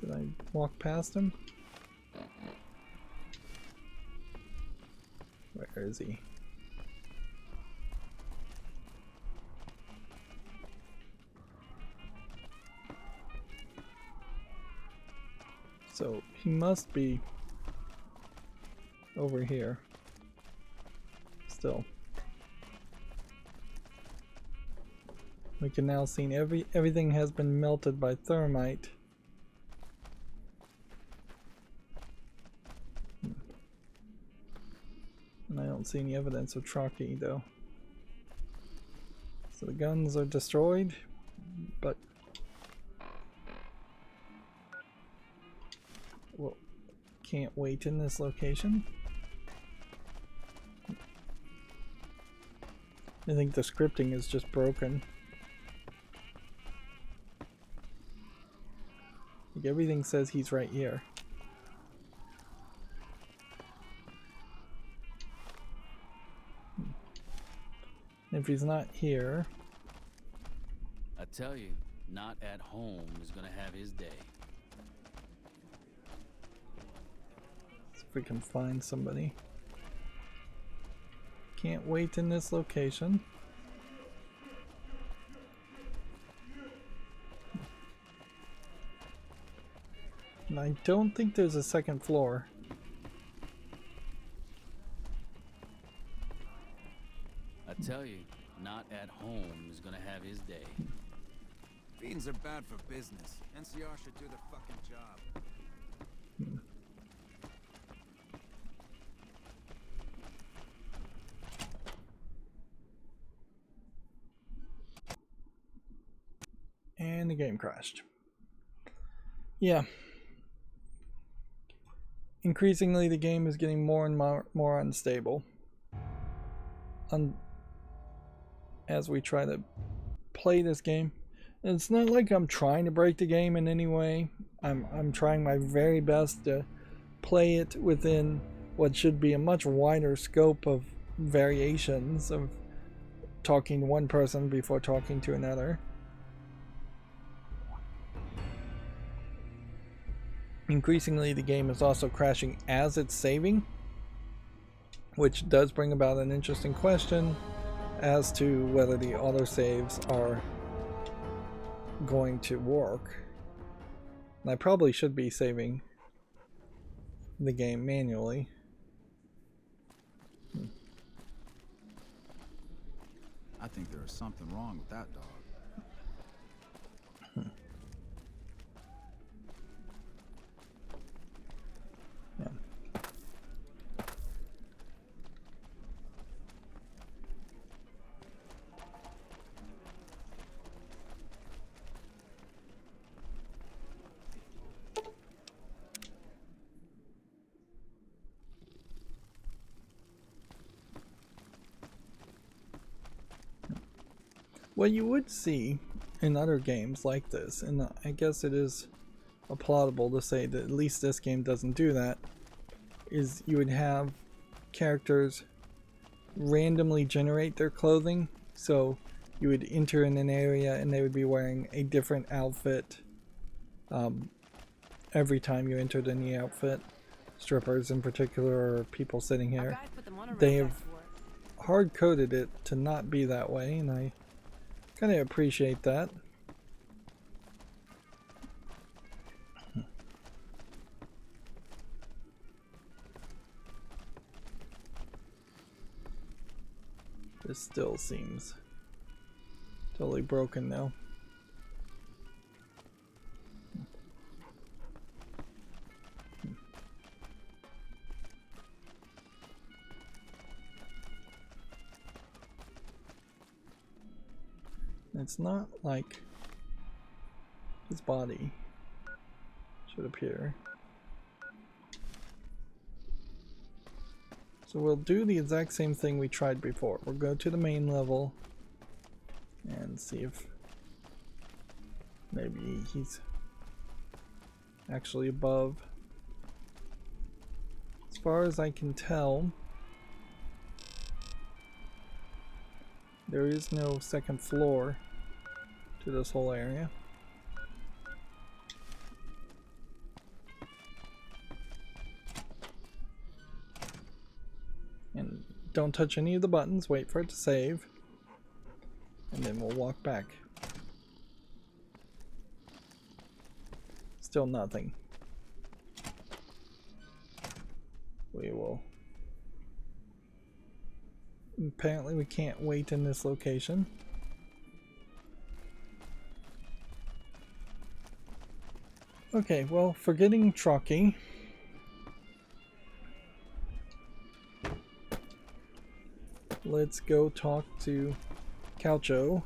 Did I walk past him? Where is he? So he must be over here. Still. We can now see everything has been melted by thermite. And I don't see any evidence of Trocky though. So the guns are destroyed, but well, can't wait in this location. I think the scripting is just broken. Like everything says he's right here. If he's not here, I tell you, not at home is gonna have his day. see if we can find somebody. Can't wait in this location. And I don't think there's a second floor. I tell you, not at home is gonna have his day. Fiends are bad for business. NCR should do their fucking job. And the game crashed. Yeah. Increasingly, the game is getting more and more unstable. As we try to play this game. And it's not like I'm trying to break the game in any way. I'm trying my very best to play it within what should be a much wider scope of variations of talking to one person before talking to another. Increasingly, the game is also crashing as it's saving, which does bring about an interesting question as to whether the autosaves are going to work. And I probably should be saving the game manually. I think there is something wrong with that dog. Yeah. What you would see in other games like this, and I guess it is applaudable to say that at least this game doesn't do that, is you would have characters randomly generate their clothing. So you would enter in an area and they would be wearing a different outfit every time you entered any outfit. Strippers in particular, or people sitting here. They have hard-coded it to not be that way, and I kind of appreciate that. This still seems totally broken now. It's not like his body should appear. So we'll do the exact same thing we tried before. We'll go to the main level and see if maybe he's actually above. As far as I can tell, there is no second floor to this whole area. And don't touch any of the buttons, wait for it to save, and then we'll walk back. Still nothing. We will. Apparently we can't wait in this location. Okay, well, forgetting Truckee. Let's go talk to Calcho.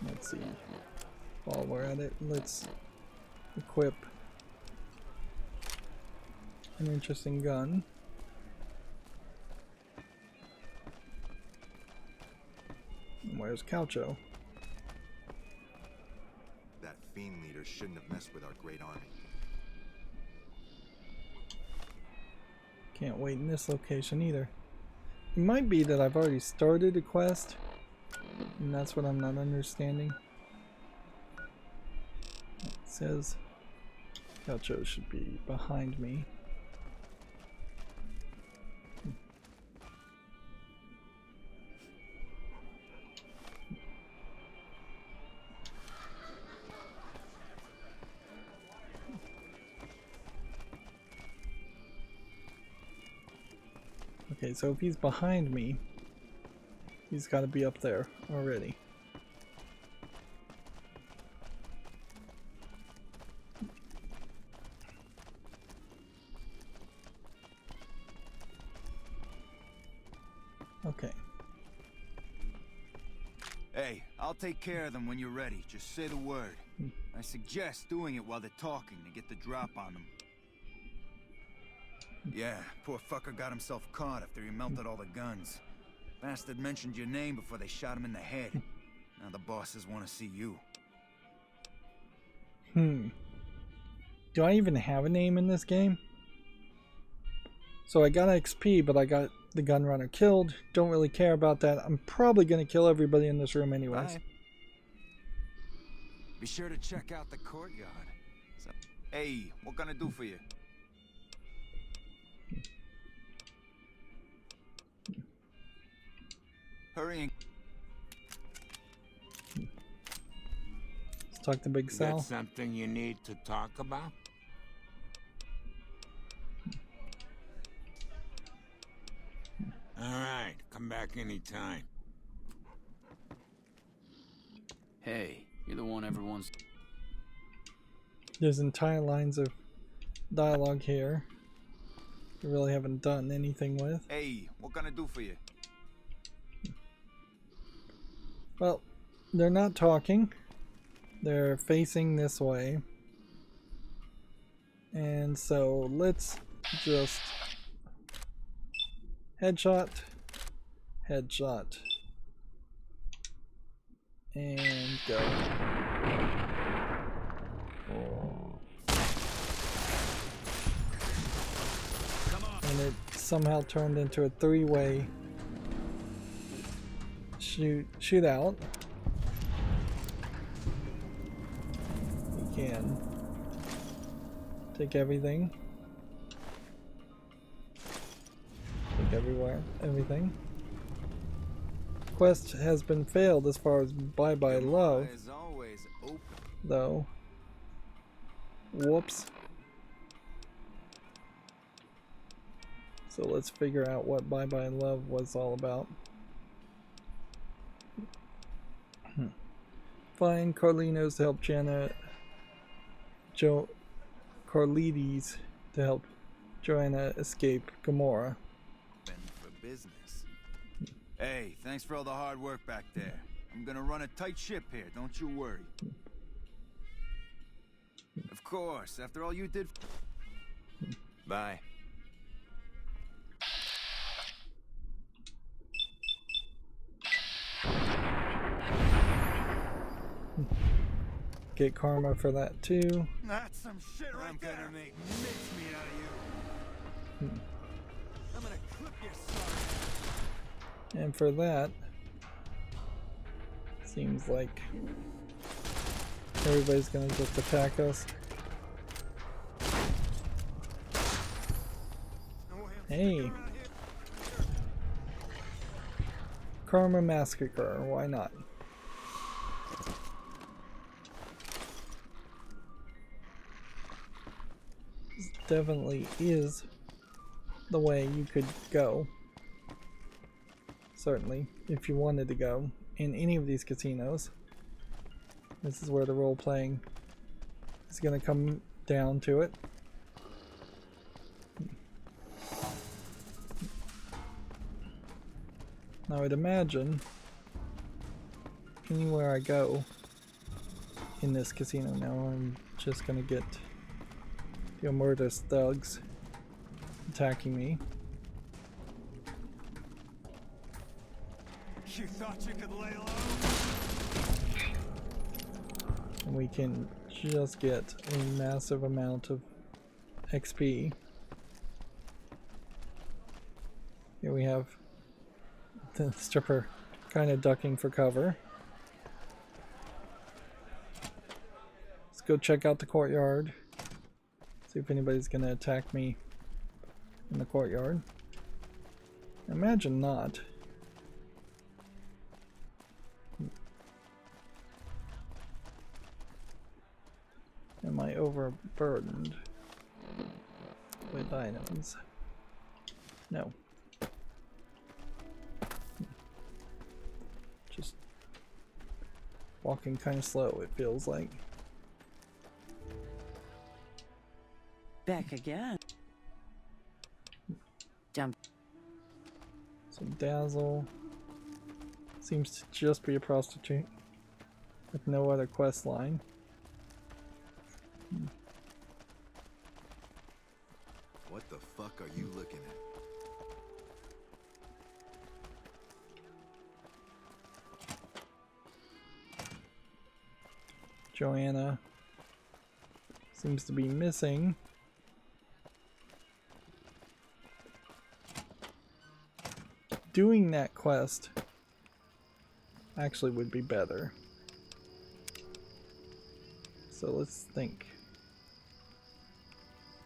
Let's see. While we're at it, let's equip an interesting gun. And where's Calcho? That fiend leader shouldn't have messed with our great army. Can't wait in this location either. It might be that I've already started a quest, and that's what I'm not understanding. It says Calcho should be behind me. Okay, so if he's behind me, he's got to be up there already. Okay. Hey, I'll take care of them when you're ready. Just say the word. I suggest doing it while they're talking to get the drop on them. Yeah, poor fucker got himself caught after he melted all the guns. Bastard mentioned your name before they shot him in the head. Now the bosses want to see you. Do I even have a name in this game? So I got XP, but I got the gun runner killed. Don't really care about that. I'm probably going to kill everybody in this room anyways. Bye. Be sure to check out the courtyard. Hey, what can I do for you? Hurry and... Let's talk to Big Sal. Got something you need to talk about? All right, come back anytime. Hey, you're the one everyone's... There's entire lines of dialogue here we really haven't done anything with. Hey, what can I do for you? Well, they're not talking. They're facing this way. And so let's just headshot, headshot, and go. And it somehow turned into a three-way shootout. You can take everything. Take everything. Quest has been failed as far as Bye Bye Love, though. Whoops. So let's figure out what Bye Bye Love was all about. Find Carlinos to help Joanna. Carlides to help Joanna escape Gomorrah. For business. Hey, thanks for all the hard work back there. I'm gonna run a tight ship here, don't you worry. Of course, after all you did. Bye. Get karma for that too. That's some shit right there. I'm gonna make mincemeat out of you. I'm gonna clip your son. And for that, seems like everybody's gonna just attack us. Hey. Karma Massacre, why not? This definitely is the way you could go. Certainly, if you wanted to go in any of these casinos. This is where the role playing is going to come down to it. Now I would imagine anywhere I go in this casino now, I'm just going to get the murderous thugs attacking me. You thought you could lay low? And we can just get a massive amount of XP. Here we have the stripper kind of ducking for cover. Let's go check out the courtyard. See if anybody's going to attack me in the courtyard. Imagine not. Am I overburdened with items? No. Just walking kind of slow, it feels like. Back again. Jump. Some Dazzle. Seems to just be a prostitute with no other quest line. What the fuck are you looking at? Joanna seems to be missing. Doing that quest actually would be better. So let's think.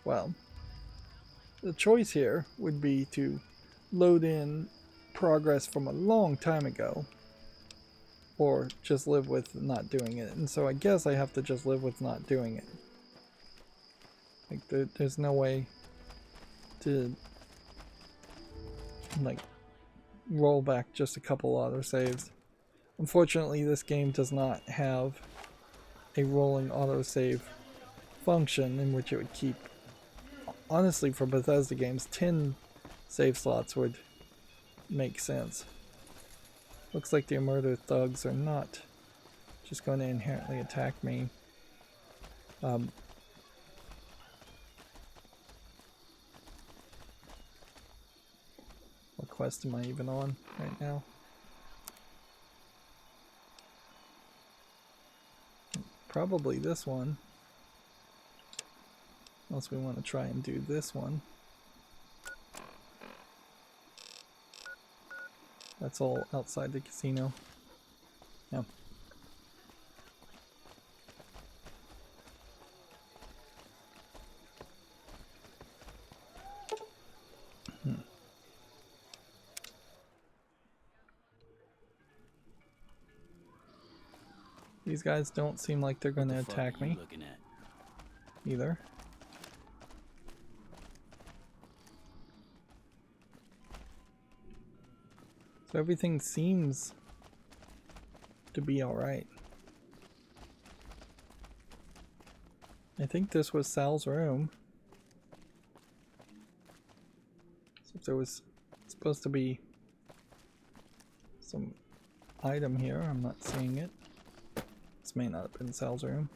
Well, the choice here would be to load in progress from a long time ago, or just live with not doing it. And so I guess I have to just live with not doing it. Like there's no way to like roll back just a couple other saves. Unfortunately, this game does not have a rolling autosave function in which it would keep. Honestly, for Bethesda games, 10 save slots would make sense. Looks like the murder thugs are not just going to inherently attack me. What quest am I even on right now? Probably this one. Unless we want to try and do this one. That's all outside the casino. Yeah. These guys don't seem like they're going to attack me either. So everything seems to be alright. I think this was Sal's room. So if there was supposed to be some item here, I'm not seeing it. This may not have been Sal's room.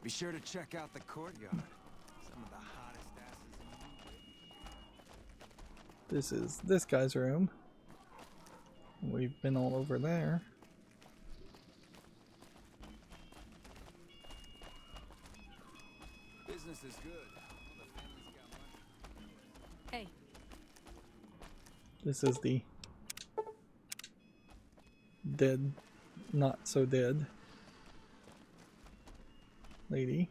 Be sure to check out the courtyard. Some of the hottest asses in This is this guy's room. We've been all over there. business is good. All the family's got money. Hey. This is the dead, not so dead lady.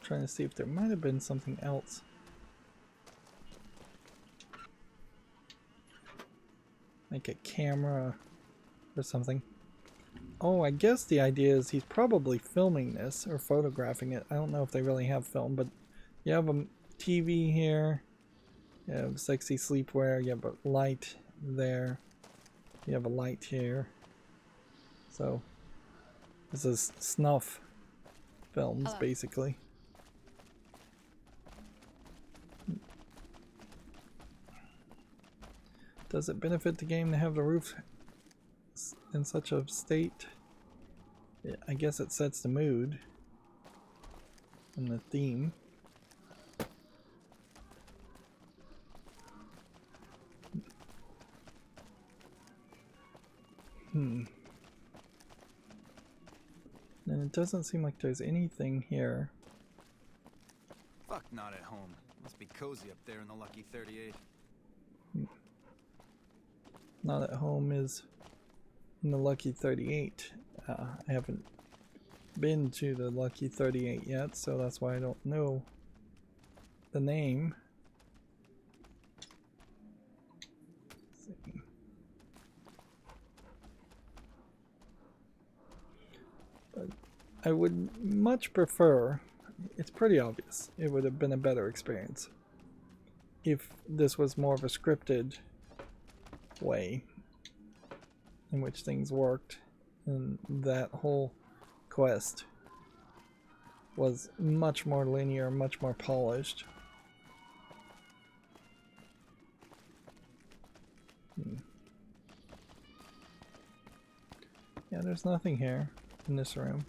Trying to see if there might have been something else. Like a camera or something. Oh, I guess the idea is he's probably filming this or photographing it. I don't know if they really have film, but you have a TV here. You have sexy sleepwear. You have a light there. You have a light here. So this is snuff films, basically. Does it benefit the game to have the roof in such a state? Yeah, I guess it sets the mood and the theme. And it doesn't seem like there's anything here. Fuck, not at home. Must be cozy up there in the Lucky 38. Not at home is in the Lucky 38. I haven't been to the Lucky 38 yet, so that's why I don't know the name. Let's see. But I would much prefer, it's pretty obvious, it would have been a better experience if this was more of a scripted way in which things worked, and that whole quest was much more linear, much more polished. Yeah, there's nothing here in this room.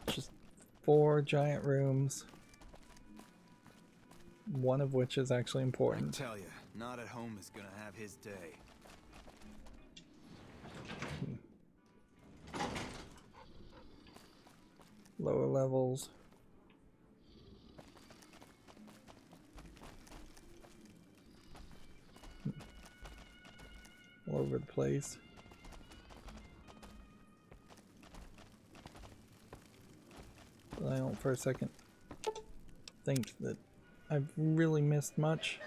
Just 4 giant rooms, one of which is actually important. I tell you, not at home is gonna have his day. Lower levels. All over the place. But I don't for a second think that I've really missed much.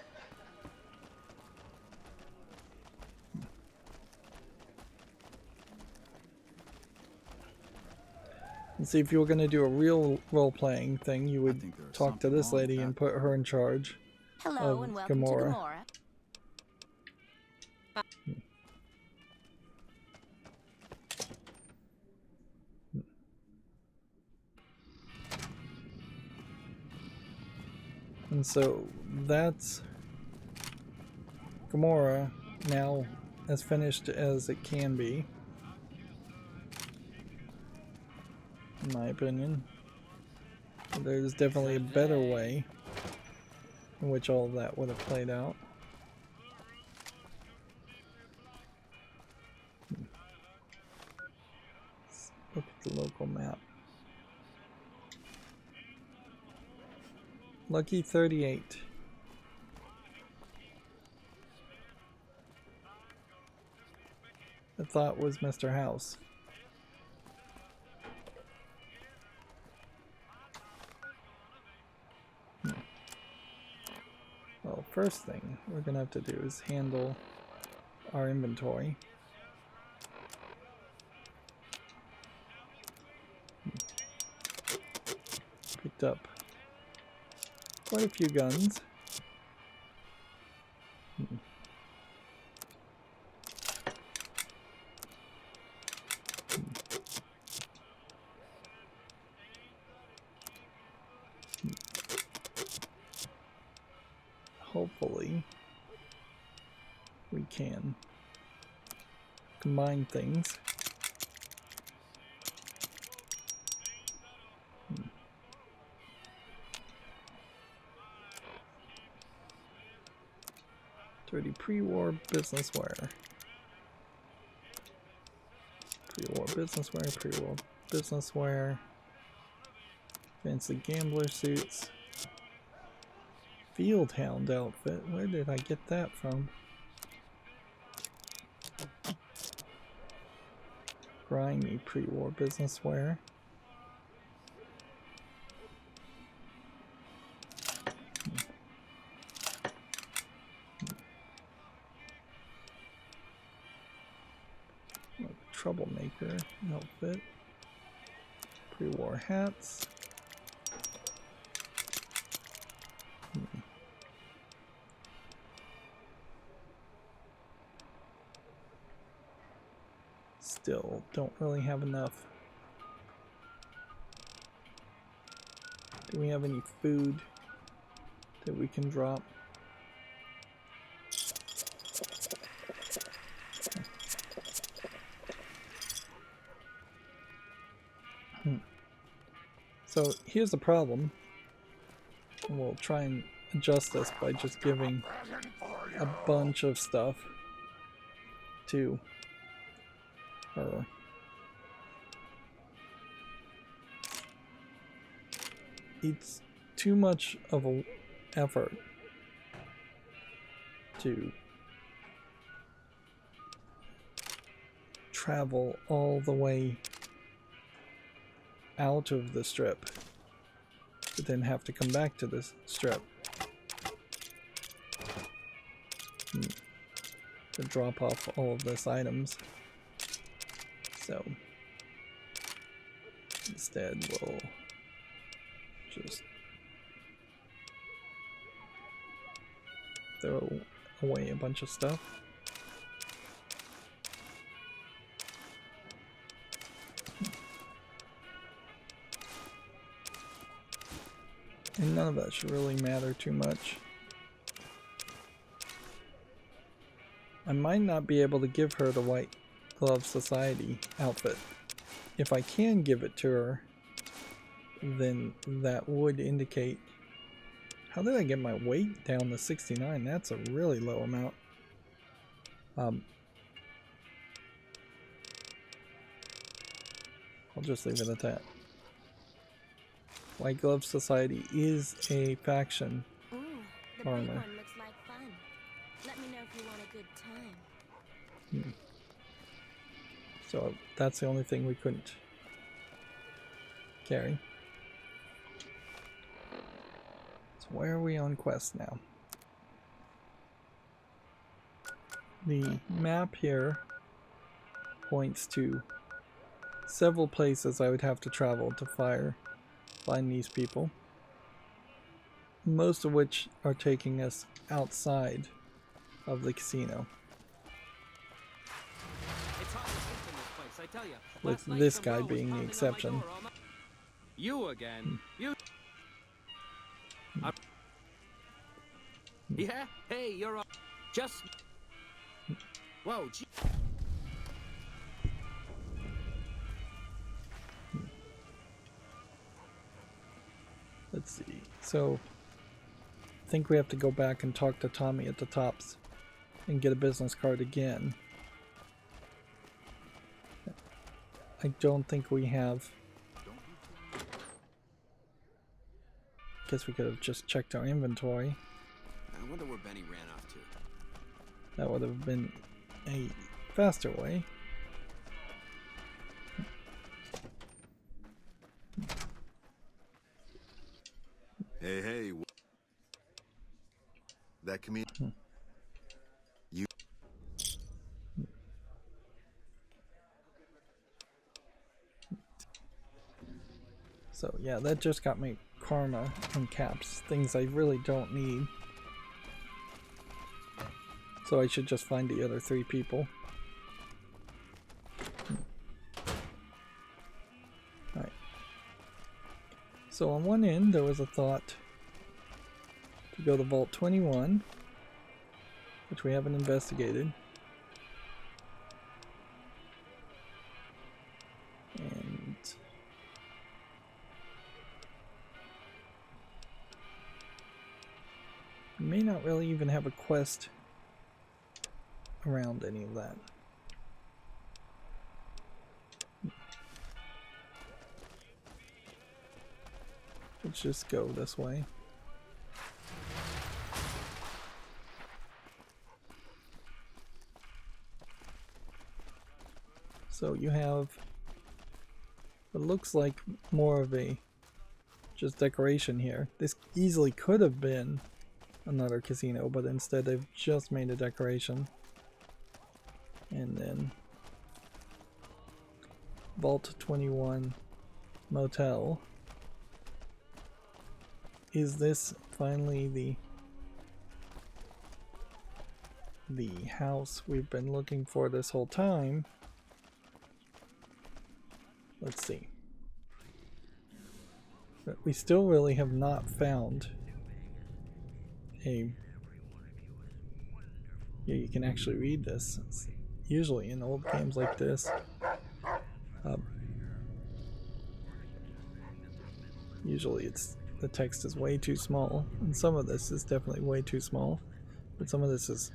And see, if you were going to do a real role-playing thing, you would talk to this lady and put her in charge Hello and welcome to Gamora. And so that's Gamora now as finished as it can be, in my opinion. There's definitely a better way in which all of that would have played out. Let's look at the local map. Lucky 38. I thought was Mr. House. Well, first thing we're gonna have to do is handle our inventory. Picked up quite a few guns. Hopefully we can combine things. 30 pre-war business wear. Pre-war business wear, pre-war business wear. Fancy gambler suits. Field hound outfit. Where did I get that from? Grimy pre-war business wear. Troublemaker outfit. Pre-war hats. Still don't really have enough. Do we have any food that we can drop? So here's the problem. We'll try and adjust this by just giving a bunch of stuff to her. It's too much of an effort to travel all the way out of the strip to then have to come back to this strip to drop off all of this items. So instead we'll just throw away a bunch of stuff. And none of that should really matter too much. I might not be able to give her the White Glove Society outfit. If I can give it to her, then that would indicate... How did I get my weight down to 69? That's a really low amount. I'll just leave it at that. White Glove Society is a faction. Ooh, the armor. big one looks like fun. Let me know if you want a good time. So that's the only thing we couldn't carry. So where are we on quest now? The map here points to several places I would have to travel to find these people. Most of which are taking us outside of the casino. It's hard to sleep in this place, I tell you. With Last night this some guy bro was being the pounding on my exception. door all night. You again. You. Yeah? Hey, you're up. Just. Whoa, gee. Let's see. So, I think we have to go back and talk to Tommy at the Tops and get a business card again. I don't think we have Guess we could have just checked our inventory. I wonder where Benny ran off to. That would have been a faster way. Hey, that comedian. You. So yeah, that just got me karma and caps, things I really don't need. So I should just find the other 3 people. Alright. So on one end there was a thought to go to Vault 21, which we haven't investigated. And we may not really even have a quest around any of that. Let's just go this way. So you have what looks like more of a just decoration here. This easily could have been another casino, but instead they've just made a decoration. And then Vault 21 Motel. Is this finally the house we've been looking for this whole time? Let's see. But we still really have not found a... Yeah, you can actually read this. It's usually in old games like this. Usually the text is way too small, and some of this is definitely way too small, but some of this is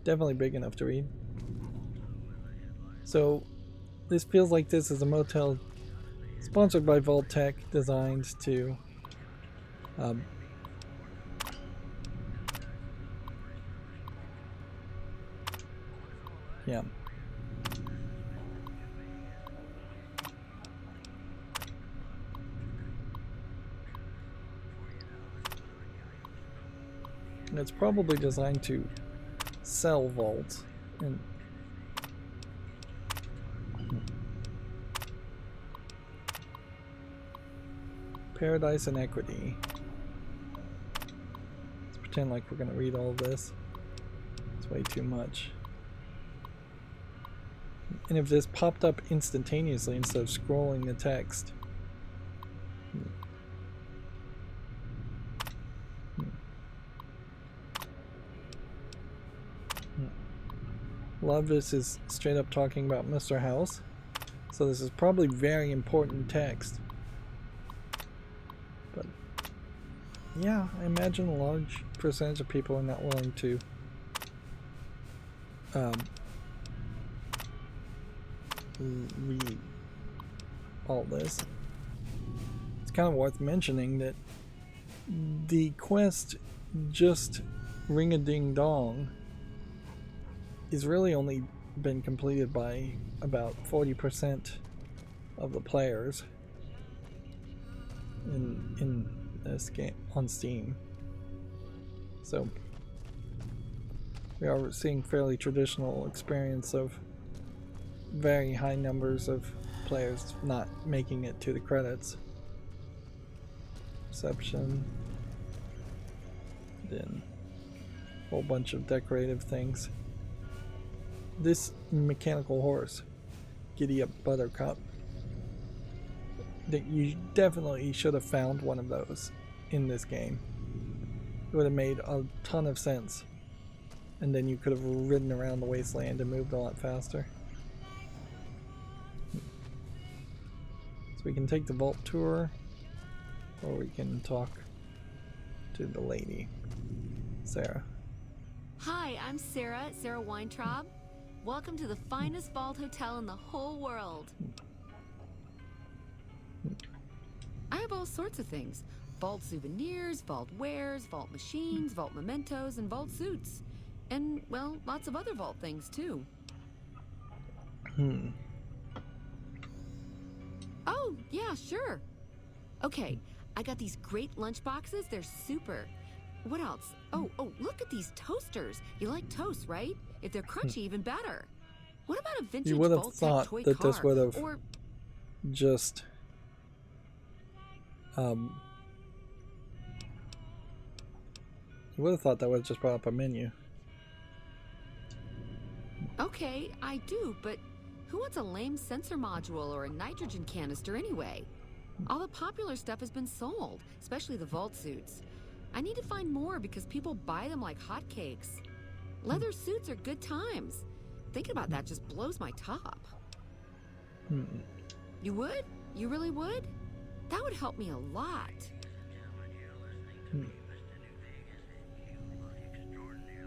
definitely big enough to read. So this feels like this is a motel sponsored by Vault Tech, designed to yeah. And it's probably designed to sell vaults and Paradise and Equity. Let's pretend like we're gonna read all of this. It's way too much. And if this popped up instantaneously instead of scrolling the text. A lot of this is straight up talking about Mr. House. So this is probably very important text. But yeah, I imagine a large percentage of people are not willing to read all this. It's kind of worth mentioning that the quest Just Ring-a-Ding-Dong is really only been completed by about 40% of the players in this game on Steam. So we are seeing fairly traditional experience of very high numbers of players not making it to the credits. Reception, then a whole bunch of decorative things. This mechanical horse, Giddy Up Buttercup, that you definitely should have found one of those in this game. It would have made a ton of sense, and then you could have ridden around the wasteland and moved a lot faster. So we can take the vault tour, or we can talk to the lady, Sarah. Hi, I'm Sarah Weintraub. Welcome to the finest vault hotel in the whole world. I have all sorts of things. Vault souvenirs, vault wares, vault machines, vault mementos, and vault suits. And, well, lots of other vault things, too. Oh, yeah, sure. Okay, I got these great lunch boxes. They're super. What else? Oh, look at these toasters. You like toast, right? If they're crunchy, even better. What about a vintage You would have vault-type thought toy that car? this would have Or just you would have thought that would have just brought up a menu. okay, I do, but who wants a lame sensor module or a nitrogen canister anyway? All the popular stuff has been sold, especially the vault suits. I need to find more because people buy them like hotcakes. Leather suits are good times. Thinking about that just blows my top. You would? You really would? That would help me a lot.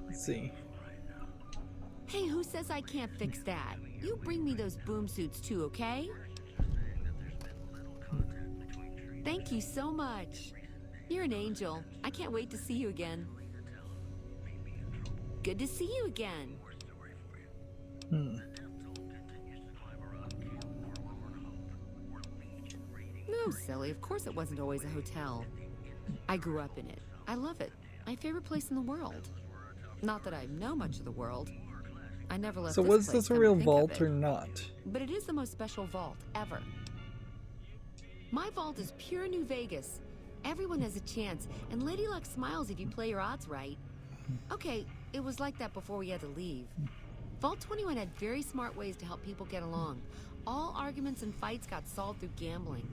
Let's see. Hey, who says I can't fix that? You bring me those boom suits too, okay? Thank you so much. You're an angel. I can't wait to see you again. Good to see you again. No, silly. Of course it wasn't always a hotel. I grew up in it. I love it. My favorite place in the world. Not that I know much of the world. I never left So this was place, this a come to real think of vault it. or not? But it is the most special vault ever. My vault is pure New Vegas. Everyone has a chance, and Lady Luck smiles if you play your odds right. Okay, it was like that before we had to leave. Vault 21 had very smart ways to help people get along. All arguments and fights got solved through gambling.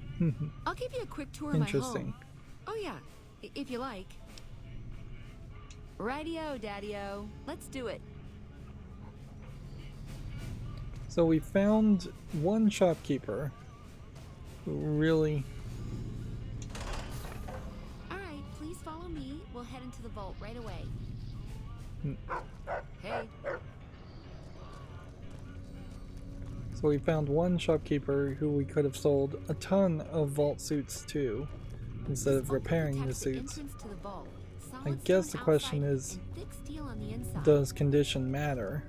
I'll give you a quick tour of my Interesting. home. Oh yeah, if you like. Rydo, Daddy-O. Let's do it. So we found one shopkeeper who really... Alright, please follow me. We'll head into the vault right away. Hey. So we found one shopkeeper who we could have sold a ton of vault suits to instead of repairing the suits. I guess the question is, does condition matter?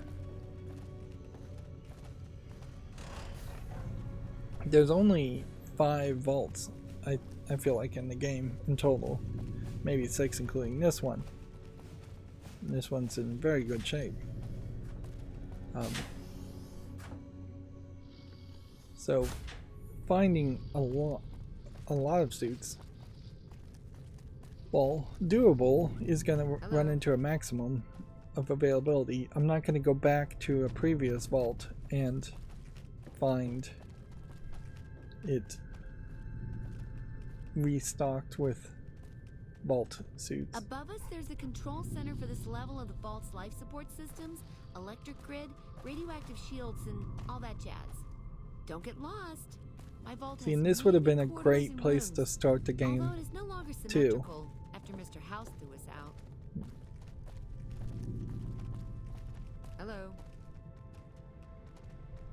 There's only 5 vaults, I feel like, in the game in total. Maybe 6 including this one. And this one's in very good shape. So finding a lot of suits, while doable, is going to run into a maximum of availability. I'm not going to go back to a previous vault and find it restocked with vault suits. Above us, there's a control center for this level of the vault's life support systems, electric grid, radioactive shields, and all that jazz. Don't get lost. My vault See, has and this would have been a many quarters great and place rooms, to start the game, although it is no longer too. symmetrical after Mr. House threw us out. Hello.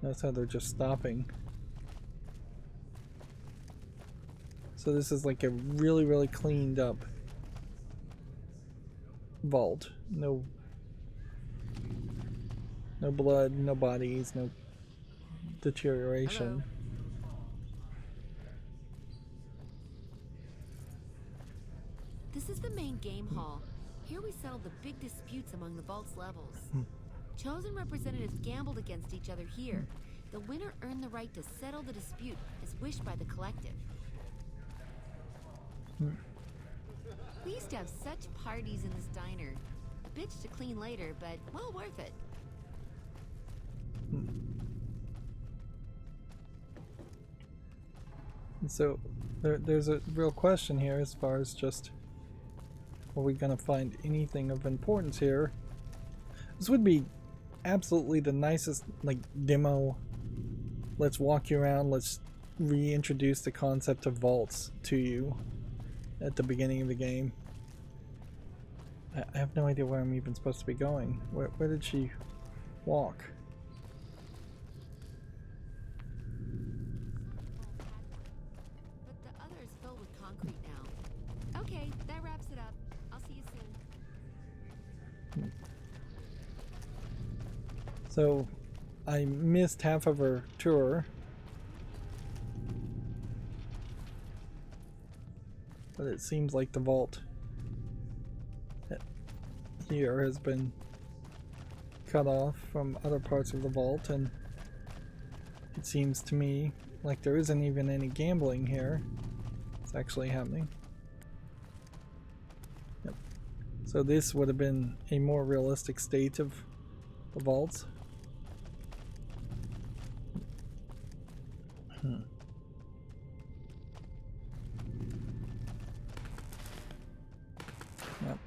Notice how they're just stopping. So this is like a really, really cleaned up vault. No blood, no bodies, no deterioration. Hello. This is the main game hall. Here we settle the big disputes among the vault's levels. Chosen representatives gambled against each other here. The winner earned the right to settle the dispute as wished by the collective. We used to have such parties in this diner. A bitch to clean later, but well worth it. So there's a real question here as far as just, are we gonna find anything of importance here? This would be absolutely the nicest like demo. Let's walk you around, let's reintroduce the concept of vaults to you at the beginning of the game. I have no idea where I'm even supposed to be going. Where did she walk? But the other is filled with concrete now. So I missed half of our tour. But it seems like the vault here has been cut off from other parts of the vault, and it seems to me like there isn't even any gambling here. It's actually happening. Yep. So this would have been a more realistic state of the vaults. Yep.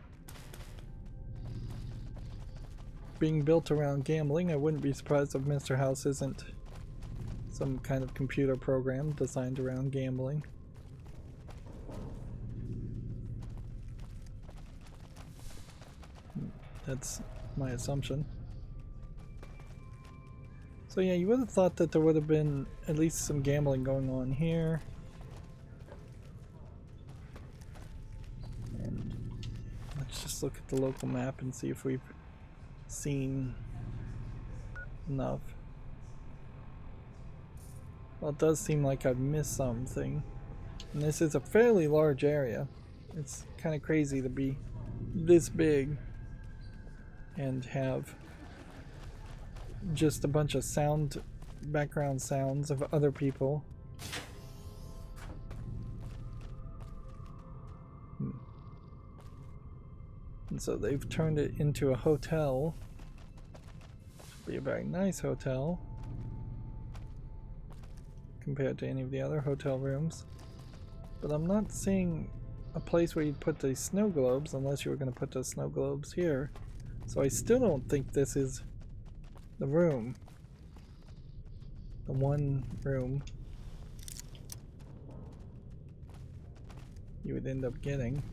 Being built around gambling, I wouldn't be surprised if Mr. House isn't some kind of computer program designed around gambling. That's my assumption. So yeah, you would have thought that there would have been at least some gambling going on here. And let's just look at the local map and see if we've seen enough. Well, it does seem like I've missed something. And this is a fairly large area. It's kind of crazy to be this big and have just a bunch of background sounds of other people. And so they've turned it into a hotel. Should be a very nice hotel compared to any of the other hotel rooms. But I'm not seeing a place where you'd put the snow globes unless you were going to put the snow globes here. So I still don't think this is the room. The one room you would end up getting.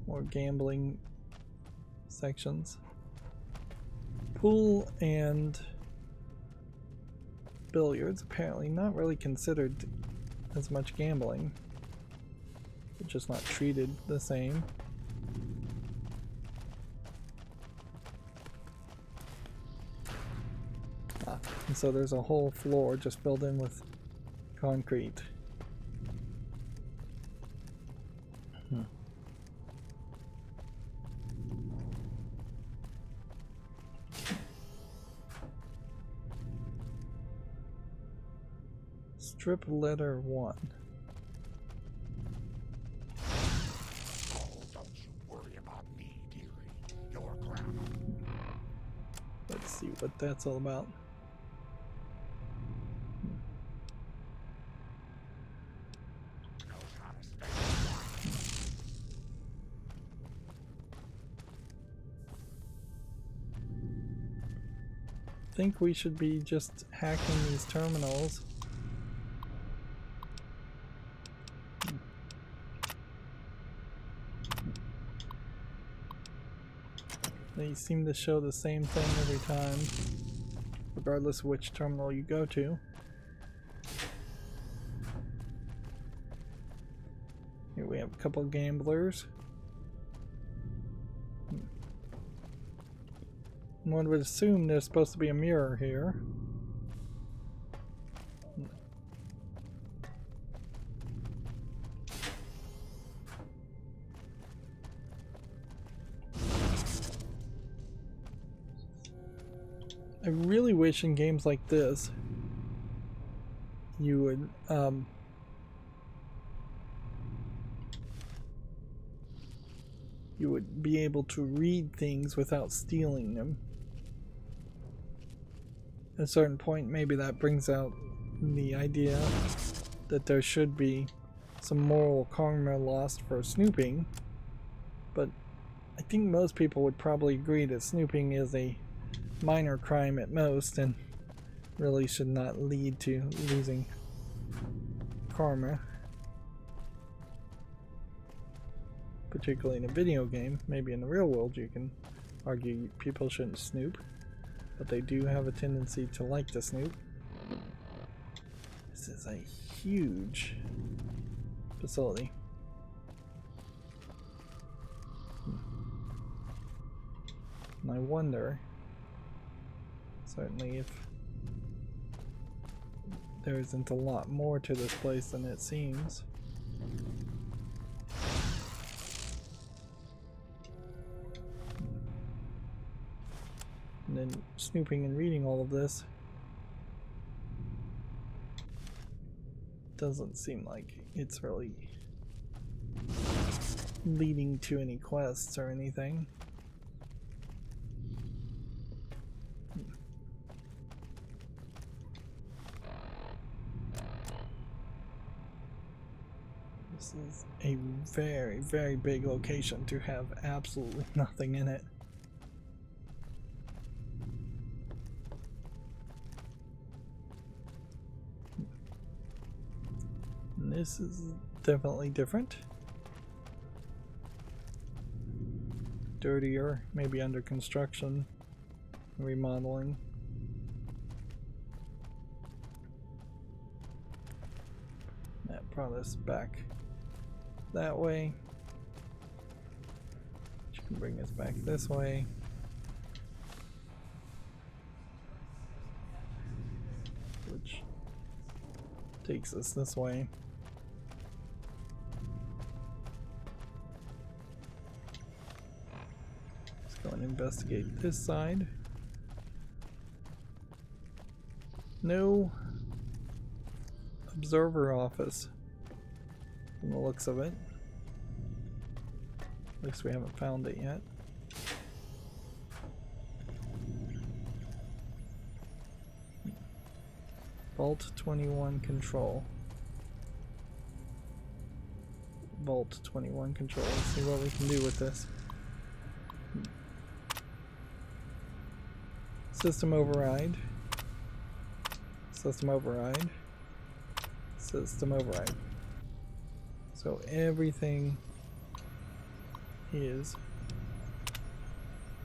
More gambling sections. Pool and billiards, apparently not really considered as much gambling. They're just not treated the same. And so there's a whole floor just filled in with concrete. Strip letter 1. Oh, don't you worry about me, dearie. Your grandma Let's see what that's all about. knows how to stay. I think we should be just hacking these terminals. They seem to show the same thing every time, regardless of which terminal you go to. Here we have a couple gamblers. One would assume there's supposed to be a mirror here. I really wish in games like this you would be able to read things without stealing them. At a certain point, maybe that brings out the idea that there should be some moral karma lost for snooping, but I think most people would probably agree that snooping is a minor crime at most and really should not lead to losing karma, particularly in a video game. Maybe in the real world you can argue people shouldn't snoop, but they do have a tendency to like to snoop. This is a huge facility. And I wonder, certainly, if there isn't a lot more to this place than it seems. And then snooping and reading all of this doesn't seem like it's really leading to any quests or anything. This is a very, very big location to have absolutely nothing in it. And this is definitely different. Dirtier, maybe under construction, remodeling. That brought us back that way. Which can bring us back this way. Which takes us this way. Let's go and investigate this side. No observer office from the looks of it. At least we haven't found it yet. Vault 21 control. Vault 21 control. Let's see what we can do with this. System override. System override. System override. So everything is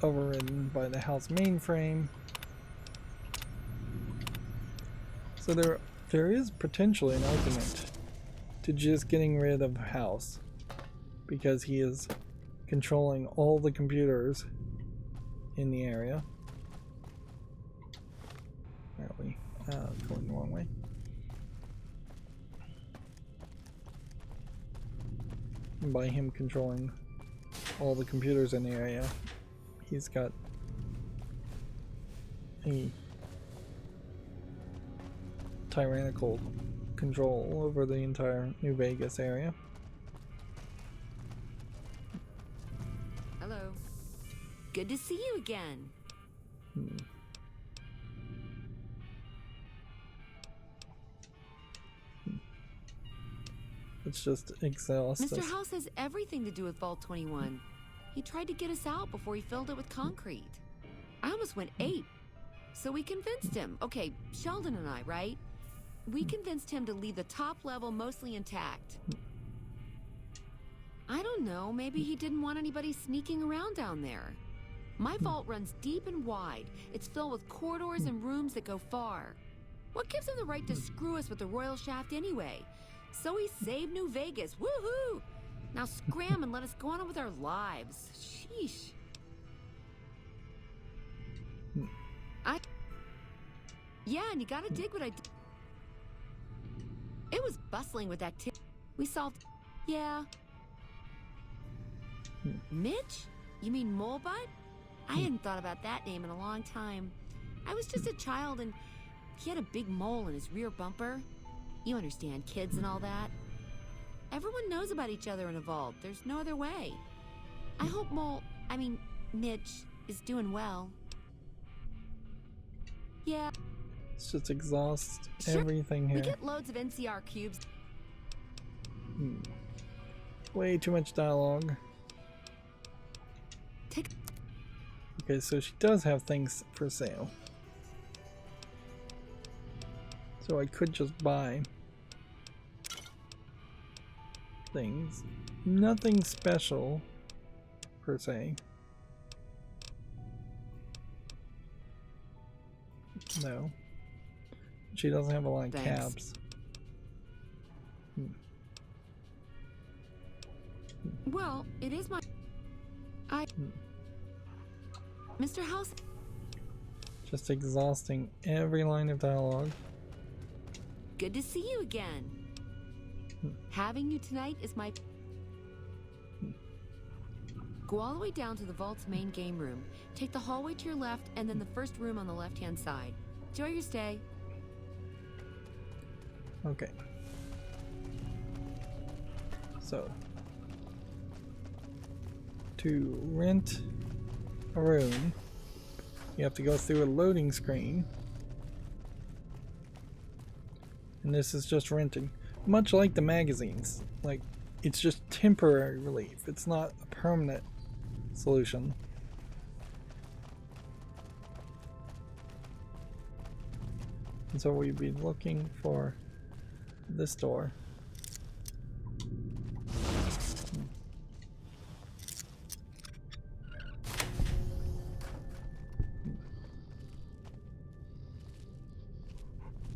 overridden by the house mainframe. So there is potentially an argument to just getting rid of House because he is controlling all the computers in the area. Where are we? Going the wrong way. And by him controlling all the computers in the area, he's got a tyrannical control over the entire New Vegas area. Hello. Good to see you again. It's just exhausting. Mr. House has everything to do with Vault 21. He tried to get us out before he filled it with concrete. I almost went ape. So we convinced him. Okay, Sheldon and I, right? We convinced him to leave the top level mostly intact. I don't know, maybe he didn't want anybody sneaking around down there. My vault runs deep and wide. It's filled with corridors and rooms that go far. What gives him the right to screw us with the royal shaft anyway? So he saved New Vegas, woohoo! Now scram and let us go on with our lives. Sheesh. Yeah, and you gotta dig what I did. It was bustling with activity. We solved... Yeah. Mitch? You mean Molebutt? I hadn't thought about that name in a long time. I was just a child and he had a big mole in his rear bumper. You understand, kids and all that. Everyone knows about each other in a vault. There's no other way. I hope Mitch is doing well. Yeah. Let's just exhaust Sure. everything here. We get loads of NCR cubes. Way too much dialogue. Take... Okay, so she does have things for sale. So I could just buy things. Nothing special, per se. No. She doesn't have a lot of Thanks. cabs. Well, it is my... Mr. House. Just exhausting every line of dialogue. Good to see you again. Having you tonight is my... Go all the way down to the vault's main game room. Take the hallway to your left, and then the first room on the left-hand side. Enjoy your stay. Okay. So, to rent a room, you have to go through a loading screen. And this is just renting. Much like the magazines. Like, it's just temporary relief. It's not a permanent solution. And so we'd be looking for this door.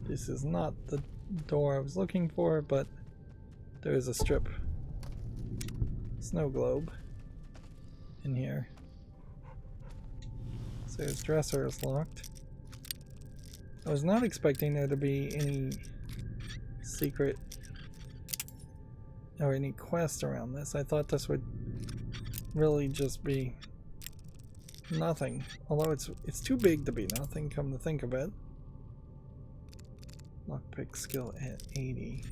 This is not the door I was looking for, but there is a strip snow globe in here. So his dresser is locked. I was not expecting there to be any secret or any quest around this. I thought this would really just be nothing. Although it's too big to be nothing, come to think of it. Lockpick skill at 80.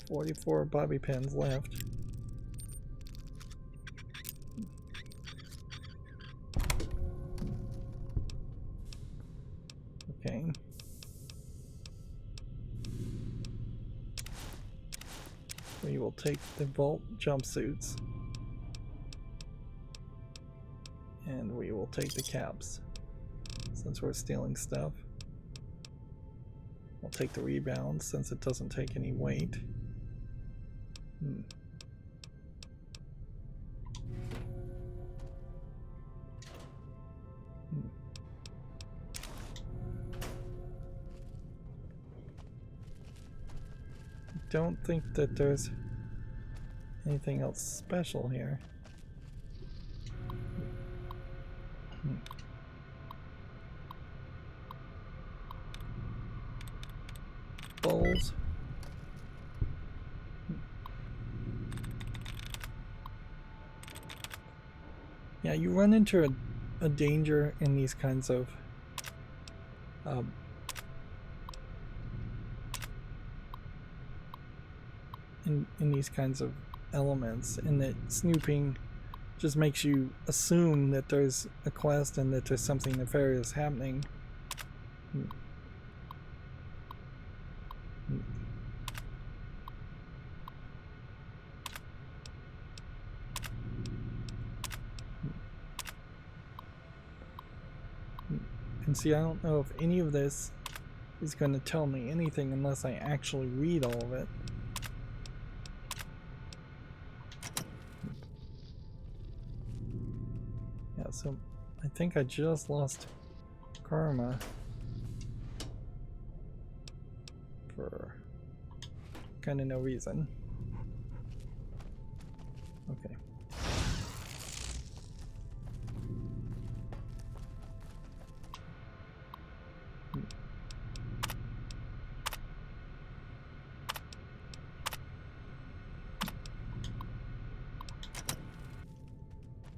$44 bobby pins left. Okay. We will take the vault jumpsuits. And we will take the caps. Since we're stealing stuff. We'll take the rebound since it doesn't take any weight. I don't think that there's anything else special here. Bowls. Yeah, you run into a danger in these kinds of in these kinds of elements, in that snooping just makes you assume that there's a quest and that there's something nefarious happening. And see, I don't know if any of this is going to tell me anything unless I actually read all of it. Yeah, so I think I just lost karma for kind of no reason. Okay.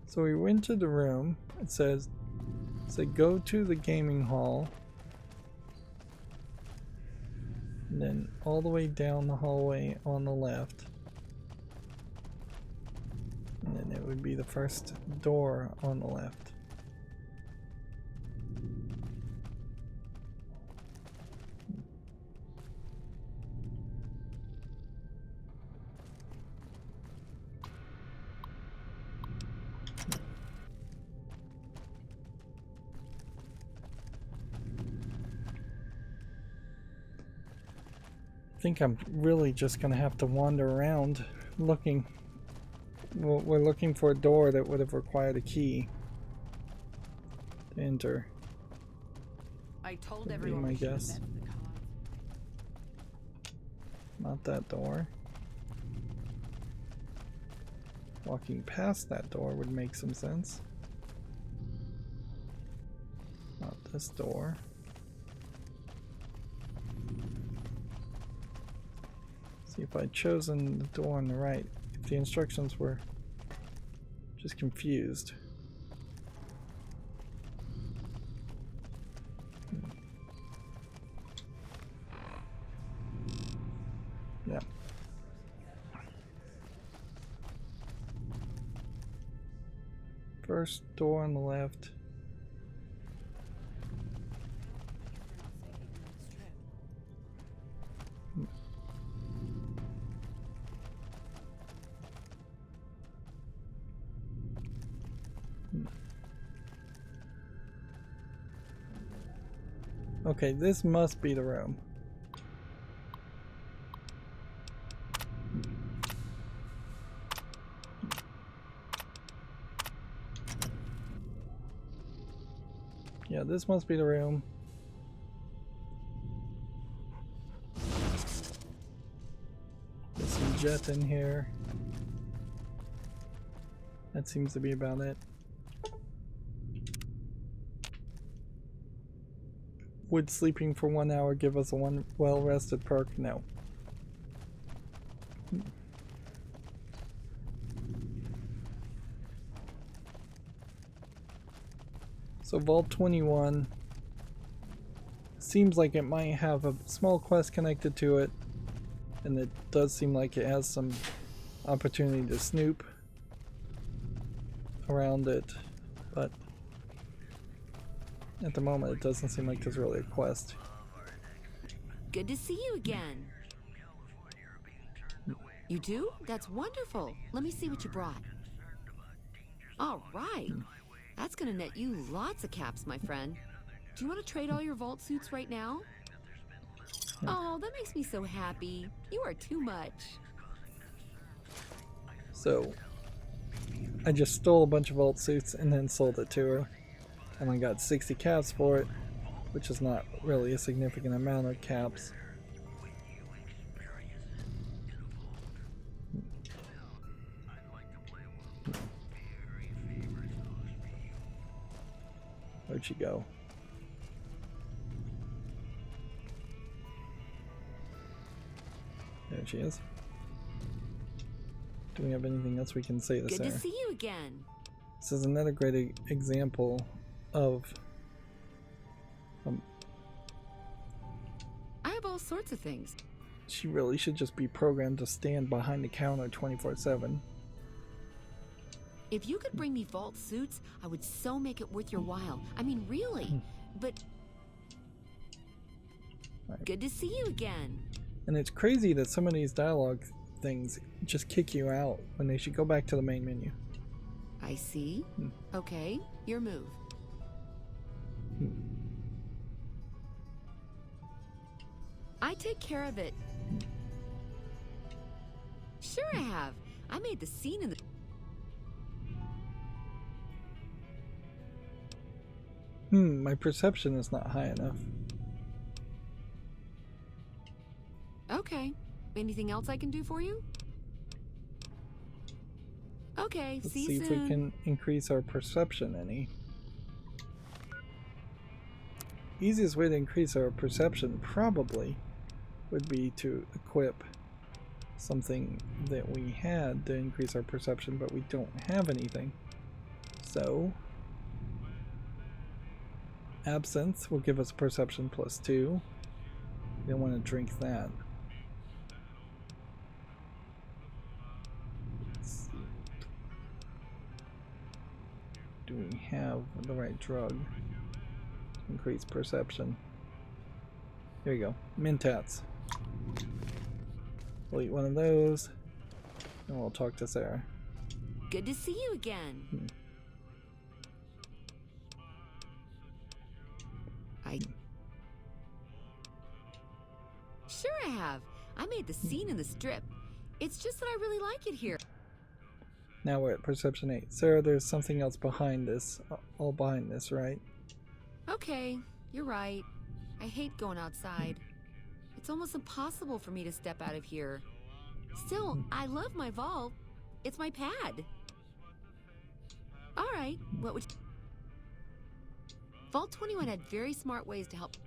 So we went to the room. It said go to the gaming hall. And then all the way down the hallway on the left. And then it would be the first door on the left. I think I'm really just gonna have to wander around looking. We're looking for a door that would have required a key to enter. I told Would be everyone my we should have guess. met for the cause. Not that door. Walking past that door would make some sense. Not this door. See if I'd chosen the door on the right, if the instructions were just confused. Yeah. First door on the left. Okay, this must be the room. Yeah, this must be the room. There's some jet in here. That seems to be about it. Would sleeping for 1 hour give us a well-rested perk? No. So Vault 21 seems like it might have a small quest connected to it, and it does seem like it has some opportunity to snoop around it, but at the moment it doesn't seem like there's really a quest. Good to see you again. You do? That's wonderful. Let me see what you brought. All right. That's gonna net you lots of caps, my friend. Do you want to trade all your vault suits right now? Oh, that makes me so happy. You are too much. So, I just stole a bunch of vault suits and then sold it to her. And I got 60 caps for it, which is not really a significant amount of caps. Where'd she go? There she is. Do we have anything else we can say to Sarah? Good to see you again. This is another great example of I have all sorts of things. she really should just be programmed to stand behind the counter 24/7. If you could bring me vault suits, I would so make it worth your while. I mean, really. But Right. Good to see you again. And it's crazy that some of these dialogue things just kick you out when they should go back to the main menu. I see. Okay, your move. I take care of it. Sure I have. I made the scene in the... My perception is not high enough. Okay. Anything else I can do for you? Okay, Let's see see you if soon. we can increase our perception any. Easiest way to increase our perception probably would be to equip something that we had to increase our perception, but we don't have anything. So absinthe will give us perception +2. We don't want to drink that. Let's see. Do we have the right drug? Increase perception. Here we go. Mentats. We'll eat one of those, and we'll talk to Sarah. Good to see you again. Sure I have. I made the scene in the strip. It's just that I really like it here. Now we're at perception 8. Sarah, there's something else behind this. All behind this, right? Okay, you're right. I hate going outside. It's almost impossible for me to step out of here. Still, I love my vault. It's my pad. All right, what would... Vault 21 had very smart ways to help...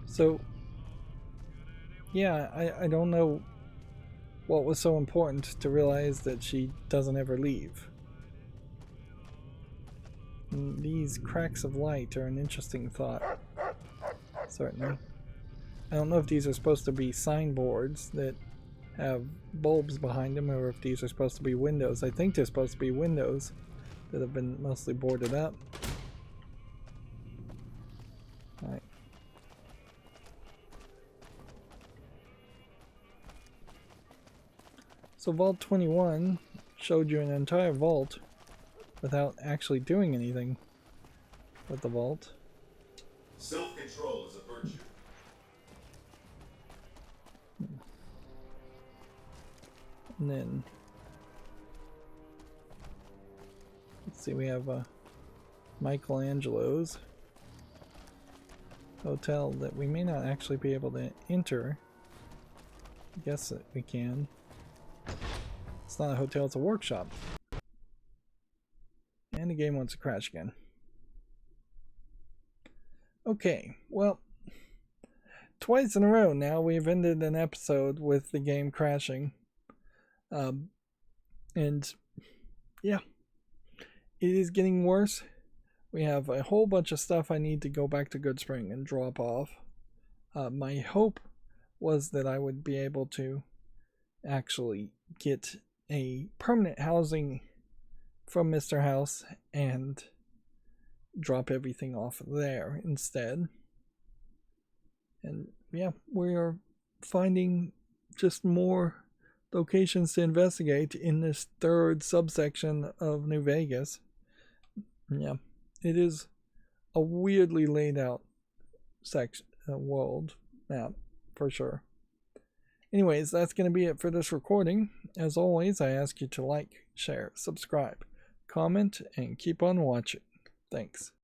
So, yeah, I don't know what was so important to realize that she doesn't ever leave. And these cracks of light are an interesting thought, certainly. I don't know if these are supposed to be signboards that have bulbs behind them, or if these are supposed to be windows. I think they're supposed to be windows that have been mostly boarded up. Alright. So Vault 21 showed you an entire vault without actually doing anything with the vault. Self-control is a virtue. And then, let's see, we have Michelangelo's hotel that we may not actually be able to enter. I guess that we can. It's not a hotel, it's a workshop. And the game wants to crash again. Okay, well, twice in a row now we've ended an episode with the game crashing. And yeah, it is getting worse. We have a whole bunch of stuff I need to go back to Goodspring and drop off. My hope was that I would be able to actually get a permanent housing from Mr. House and drop everything off there instead. And yeah, we are finding just more locations to investigate in this third subsection of New Vegas. Yeah, it is a weirdly laid out world map for sure. Anyways, that's going to be it for this recording. As always, I ask you to like, share, subscribe, comment, and keep on watching. Thanks.